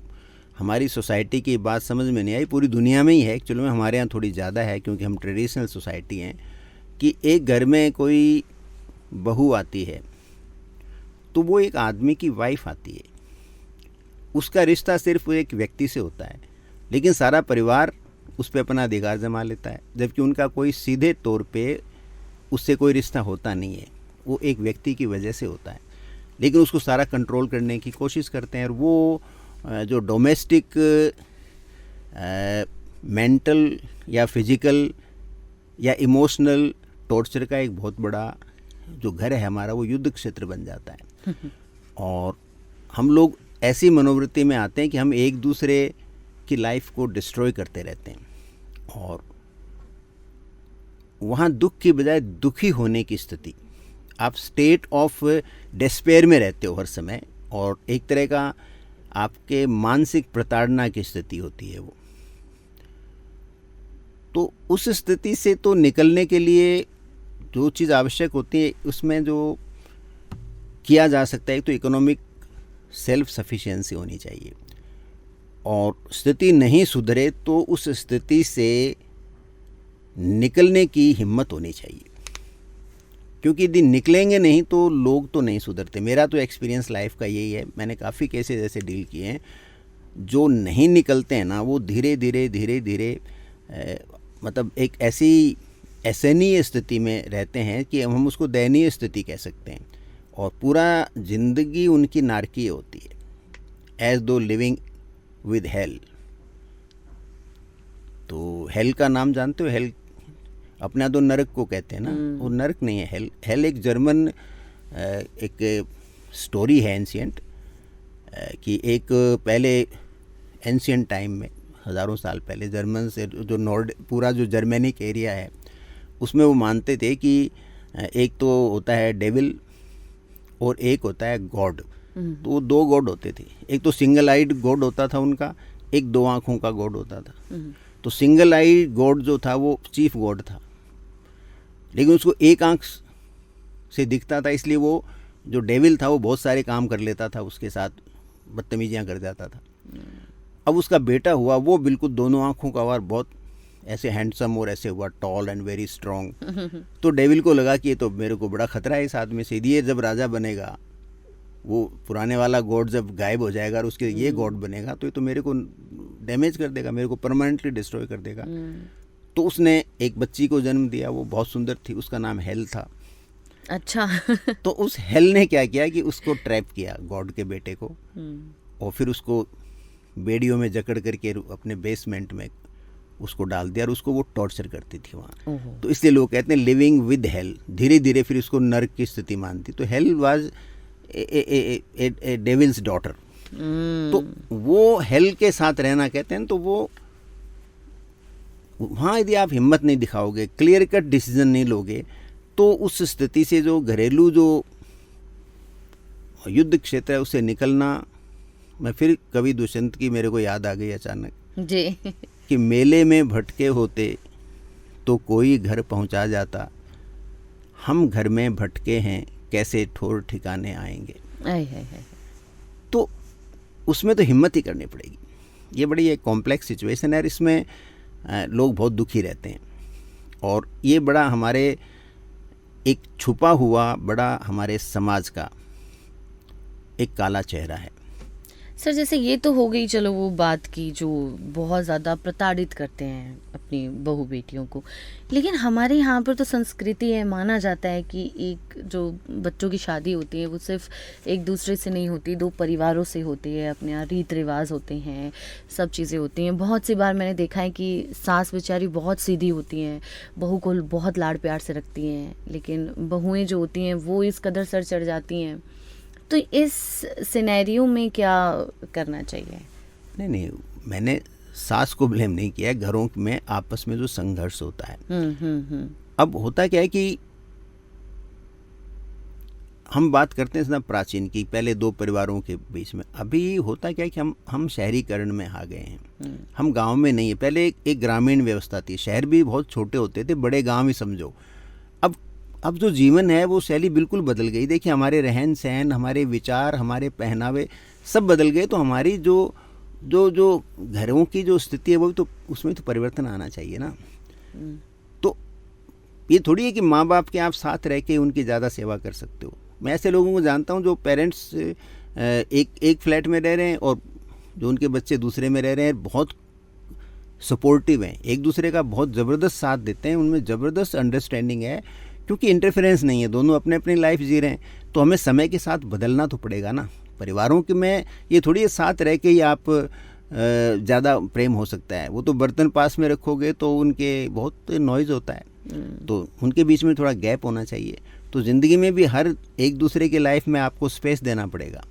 हमारी सोसाइटी की बात समझ में नहीं आई। पूरी दुनिया में ही है एक्चुअली में, हमारे यहाँ थोड़ी ज़्यादा है क्योंकि हम ट्रेडिशनल सोसाइटी हैं। कि एक घर में कोई बहू आती है तो वो एक आदमी की वाइफ आती है उसका रिश्ता सिर्फ एक व्यक्ति से होता है, लेकिन सारा परिवार उस पर अपना अधिकार जमा लेता है, जबकि उनका कोई सीधे तौर पे उससे कोई रिश्ता होता नहीं है, वो एक व्यक्ति की वजह से होता है, लेकिन उसको सारा कंट्रोल करने की कोशिश करते हैं। और वो जो डोमेस्टिक मेंटल या फिजिकल या इमोशनल टॉर्चर का एक बहुत बड़ा जो घर है हमारा, वो युद्ध क्षेत्र बन जाता है। और हम लोग ऐसी मनोवृत्ति में आते हैं कि हम एक दूसरे की लाइफ को डिस्ट्रॉय करते रहते हैं, और वहाँ दुख की बजाय दुखी होने की स्थिति, आप स्टेट ऑफ डिस्पेयर में रहते हो हर समय, और एक तरह का आपके मानसिक प्रताड़ना की स्थिति होती है वो। तो उस स्थिति से तो निकलने के लिए जो चीज़ आवश्यक होती है, उसमें जो किया जा सकता है, तो इकोनॉमिक सेल्फ सफिशिएंसी होनी चाहिए, और स्थिति नहीं सुधरे तो उस स्थिति से निकलने की हिम्मत होनी चाहिए, क्योंकि यदि निकलेंगे नहीं तो लोग तो नहीं सुधरते। मेरा तो एक्सपीरियंस लाइफ का यही है, मैंने काफ़ी केसेस ऐसे डील किए हैं, जो नहीं निकलते हैं ना, वो धीरे धीरे मतलब एक ऐसी असहनीय स्थिति में रहते हैं कि हम उसको दयनीय स्थिति कह सकते हैं, और पूरा जिंदगी उनकी नारकीय होती है, एज दो लिविंग विद हेल। तो हेल का नाम जानते हो? हेल अपना तो नरक को कहते हैं ना, वो नरक नहीं है। हेल, हेल एक जर्मन एक स्टोरी है एंशियंट, कि एक पहले एंशियंट टाइम में, हज़ारों साल पहले, जर्मन से जो नॉर्ड पूरा जो जर्मेनिक एरिया है उसमें वो मानते थे कि एक तो होता है डेविल और एक होता है गॉड। तो वो दो गॉड होते थे, एक तो सिंगल आइड गॉड होता था उनका, एक दो आँखों का गॉड होता था। तो सिंगल आई गॉड जो था वो चीफ गॉड था, लेकिन उसको एक आँख से दिखता था, इसलिए वो जो डेविल था वो बहुत सारे काम कर लेता था, उसके साथ बदतमीजियाँ कर जाता था। अब उसका बेटा हुआ, वो बिल्कुल दोनों आँखों का और बहुत ऐसे हैंडसम और ऐसे हुआ, टॉल एंड वेरी स्ट्रॉन्ग। तो डेविल को लगा कि ये तो मेरे को बड़ा खतरा है इस आदमी से, ये जब राजा बनेगा, वो पुराने वाला गॉड जब गायब हो जाएगा और उसके ये गॉड बनेगा, तो ये तो मेरे को डैमेज कर देगा, मेरे को परमानेंटली डिस्ट्रॉय कर देगा। तो उसने एक बच्ची को जन्म दिया, वो बहुत सुंदर थी, उसका नाम हेल था। अच्छा। तो उस हेल ने क्या किया कि उसको ट्रैप किया, गॉड के बेटे को, और फिर उसको बेड़ियों में जकड़ करके अपने बेसमेंट में उसको डाल दिया, और उसको वो टॉर्चर करती थी वहाँ। तो इसलिए लोग कहते हैं लिविंग विद हेल। धीरे धीरे फिर उसको नर्क की स्थिति मानती। तो hell was a devil's daughter. तो वो हेल के साथ रहना कहते हैं। तो वो वहाँ यदि आप हिम्मत नहीं दिखाओगे, क्लियर कट डिसीजन नहीं लोगे, तो उस स्थिति से जो घरेलू जो युद्ध क्षेत्र है उससे निकलना। मैं फिर कवि दुष्यंत की मेरे को याद आ गई अचानक जी, कि मेले में भटके होते तो कोई घर पहुंचा जाता, हम घर में भटके हैं कैसे ठोर ठिकाने आएंगे। तो उसमें तो हिम्मत ही करनी पड़ेगी। ये बड़ी एक कॉम्प्लेक्स सिचुएशन है, इसमें लोग बहुत दुखी रहते हैं, और ये बड़ा हमारे एक छुपा हुआ बड़ा हमारे समाज का एक काला चेहरा है। सर जैसे ये तो हो गई चलो वो बात की जो बहुत ज़्यादा प्रताड़ित करते हैं अपनी बहू बेटियों को, लेकिन हमारे यहाँ पर तो संस्कृति है, माना जाता है कि एक जो बच्चों की शादी होती है वो सिर्फ एक दूसरे से नहीं होती, दो परिवारों से होती है, अपने यहाँ रीत रिवाज होते हैं, सब चीज़ें होती हैं। बहुत सी बार मैंने देखा है कि सास बेचारी बहुत सीधी होती हैं, बहू को बहुत लाड़ प्यार से रखती हैं, लेकिन बहुएँ जो होती हैं वो इस कदर सर चढ़ जाती हैं। तो इस सिनेरियो में क्या करना चाहिए? नहीं, मैंने सास को ब्लेम नहीं किया है, घरों में आपस में जो संघर्ष होता है। अब होता क्या है कि हम बात करते हैं प्राचीन की, पहले दो परिवारों के बीच में। अभी होता क्या है कि हम शहरीकरण में आ गए हैं, हम गांव में नहीं है। पहले एक ग्रामीण व्यवस्था थी, शहर भी बहुत छोटे होते थे, बड़े गांव ही समझो। अब जो जीवन है वो शैली बिल्कुल बदल गई। देखिए हमारे रहन सहन, हमारे विचार, हमारे पहनावे सब बदल गए। तो हमारी जो घरों की जो स्थिति है वो तो उसमें तो परिवर्तन आना चाहिए ना। तो ये थोड़ी है कि माँ बाप के आप साथ रह के उनकी ज़्यादा सेवा कर सकते हो। मैं ऐसे लोगों को जानता हूँ जो पेरेंट्स एक फ्लैट में रह रहे हैं और जो उनके बच्चे दूसरे में रह रहे हैं बहुत सपोर्टिव हैं, एक दूसरे का बहुत ज़बरदस्त साथ देते हैं, उनमें ज़बरदस्त अंडरस्टैंडिंग है, क्योंकि इंटरफेरेंस नहीं है, दोनों अपने अपनी लाइफ जी रहे हैं। तो हमें समय के साथ बदलना तो पड़ेगा ना। परिवारों के में ये थोड़ी है साथ रह के ही आप ज़्यादा प्रेम हो सकता है। वो तो बर्तन पास में रखोगे तो उनके बहुत नॉइज़ होता है, तो उनके बीच में थोड़ा गैप होना चाहिए। तो ज़िंदगी में भी हर एक दूसरे के लाइफ में आपको स्पेस देना पड़ेगा।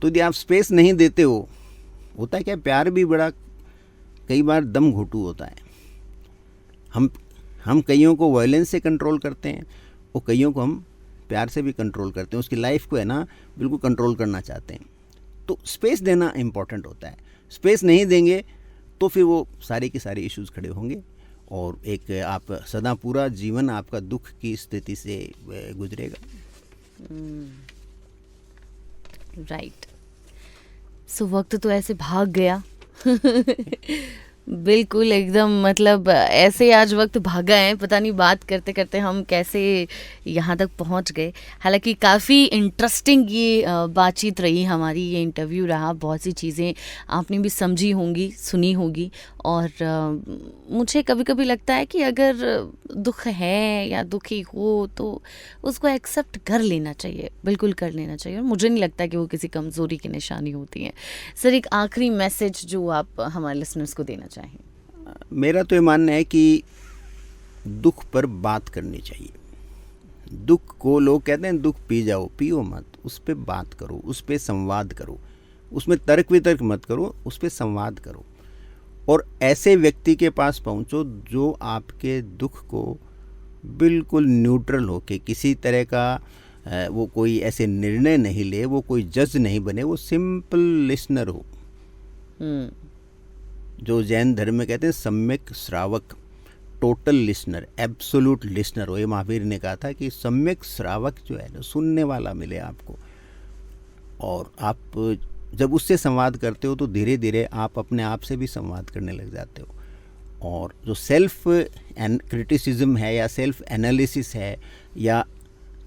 तो यदि आप स्पेस नहीं देते हो, होता है क्या, प्यार भी बड़ा कई बार दम घोटू होता है। हम कईयों को वायलेंस से कंट्रोल करते हैं और कईयों को हम प्यार से भी कंट्रोल करते हैं, उसकी लाइफ को है ना बिल्कुल कंट्रोल करना चाहते हैं। तो स्पेस देना इम्पॉर्टेंट होता है। स्पेस नहीं देंगे तो फिर वो सारे के सारे इश्यूज़ खड़े होंगे और एक आप सदा पूरा जीवन आपका दुख की स्थिति से गुजरेगा। राइट। सो वक्त तो ऐसे भाग गया बिल्कुल एकदम, मतलब ऐसे आज वक्त भागा है, पता नहीं बात करते करते हम कैसे यहाँ तक पहुँच गए। हालांकि काफ़ी इंटरेस्टिंग ये बातचीत रही हमारी, ये इंटरव्यू रहा, बहुत सी चीज़ें आपने भी समझी होंगी, सुनी होगी। और मुझे कभी कभी लगता है कि अगर दुख है या दुखी हो तो उसको एक्सेप्ट कर लेना चाहिए, बिल्कुल कर लेना चाहिए। और मुझे नहीं लगता कि वो किसी कमज़ोरी की निशानी होती है। सर, एक आखिरी मैसेज जो आप हमारे लिसनर्स को देना चाहें। मेरा तो ये मानना है कि दुख पर बात करनी चाहिए। दुख को लोग कहते हैं दुख पी जाओ, पियो मत, उस पर बात करो, उस पर संवाद करो, उसमें तर्क वितर्क मत करो, उस पर संवाद करो। और ऐसे व्यक्ति के पास पहुंचो जो आपके दुख को बिल्कुल न्यूट्रल हो के, किसी तरह का वो कोई ऐसे निर्णय नहीं ले, वो कोई जज नहीं बने, वो सिंपल लिसनर हो। जो जैन धर्म में कहते हैं सम्यक श्रावक, टोटल लिसनर, एब्सोल्यूट लिसनर हो। ये महावीर ने कहा था कि सम्यक श्रावक जो है ना, सुनने वाला मिले आपको। और आप जब उससे संवाद करते हो तो धीरे धीरे आप अपने आप से भी संवाद करने लग जाते हो। और जो सेल्फ क्रिटिसिज्म है या सेल्फ एनालिसिस है या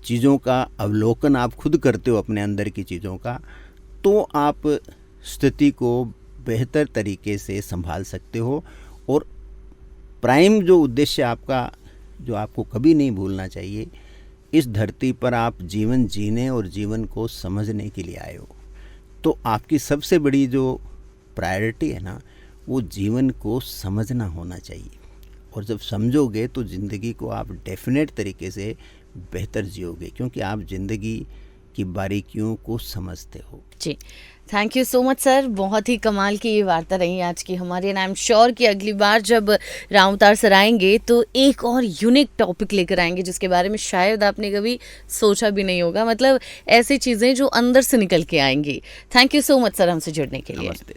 चीज़ों का अवलोकन आप खुद करते हो अपने अंदर की चीज़ों का, तो आप स्थिति को बेहतर तरीके से संभाल सकते हो। और प्राइम जो उद्देश्य आपका, जो आपको कभी नहीं भूलना चाहिए, इस धरती पर आप जीवन जीने और जीवन को समझने के लिए आए हो। तो आपकी सबसे बड़ी जो प्रायोरिटी है ना, वो जीवन को समझना होना चाहिए। और जब समझोगे तो ज़िंदगी को आप डेफिनेट तरीके से बेहतर जियोगे, क्योंकि आप ज़िंदगी की बारीकियों को समझते हो। जी, thank you so much sir. बहुत ही कमाल की ये वार्ता रही आज की हमारी। एंड आई एम श्योर कि अगली बार जब रामअवतार सर आएंगे तो एक और यूनिक टॉपिक लेकर आएंगे जिसके बारे में शायद आपने कभी सोचा भी नहीं होगा। मतलब ऐसी चीज़ें जो अंदर से निकल के आएंगी। Thank you so much sir हमसे जुड़ने के लिए। नमस्ते।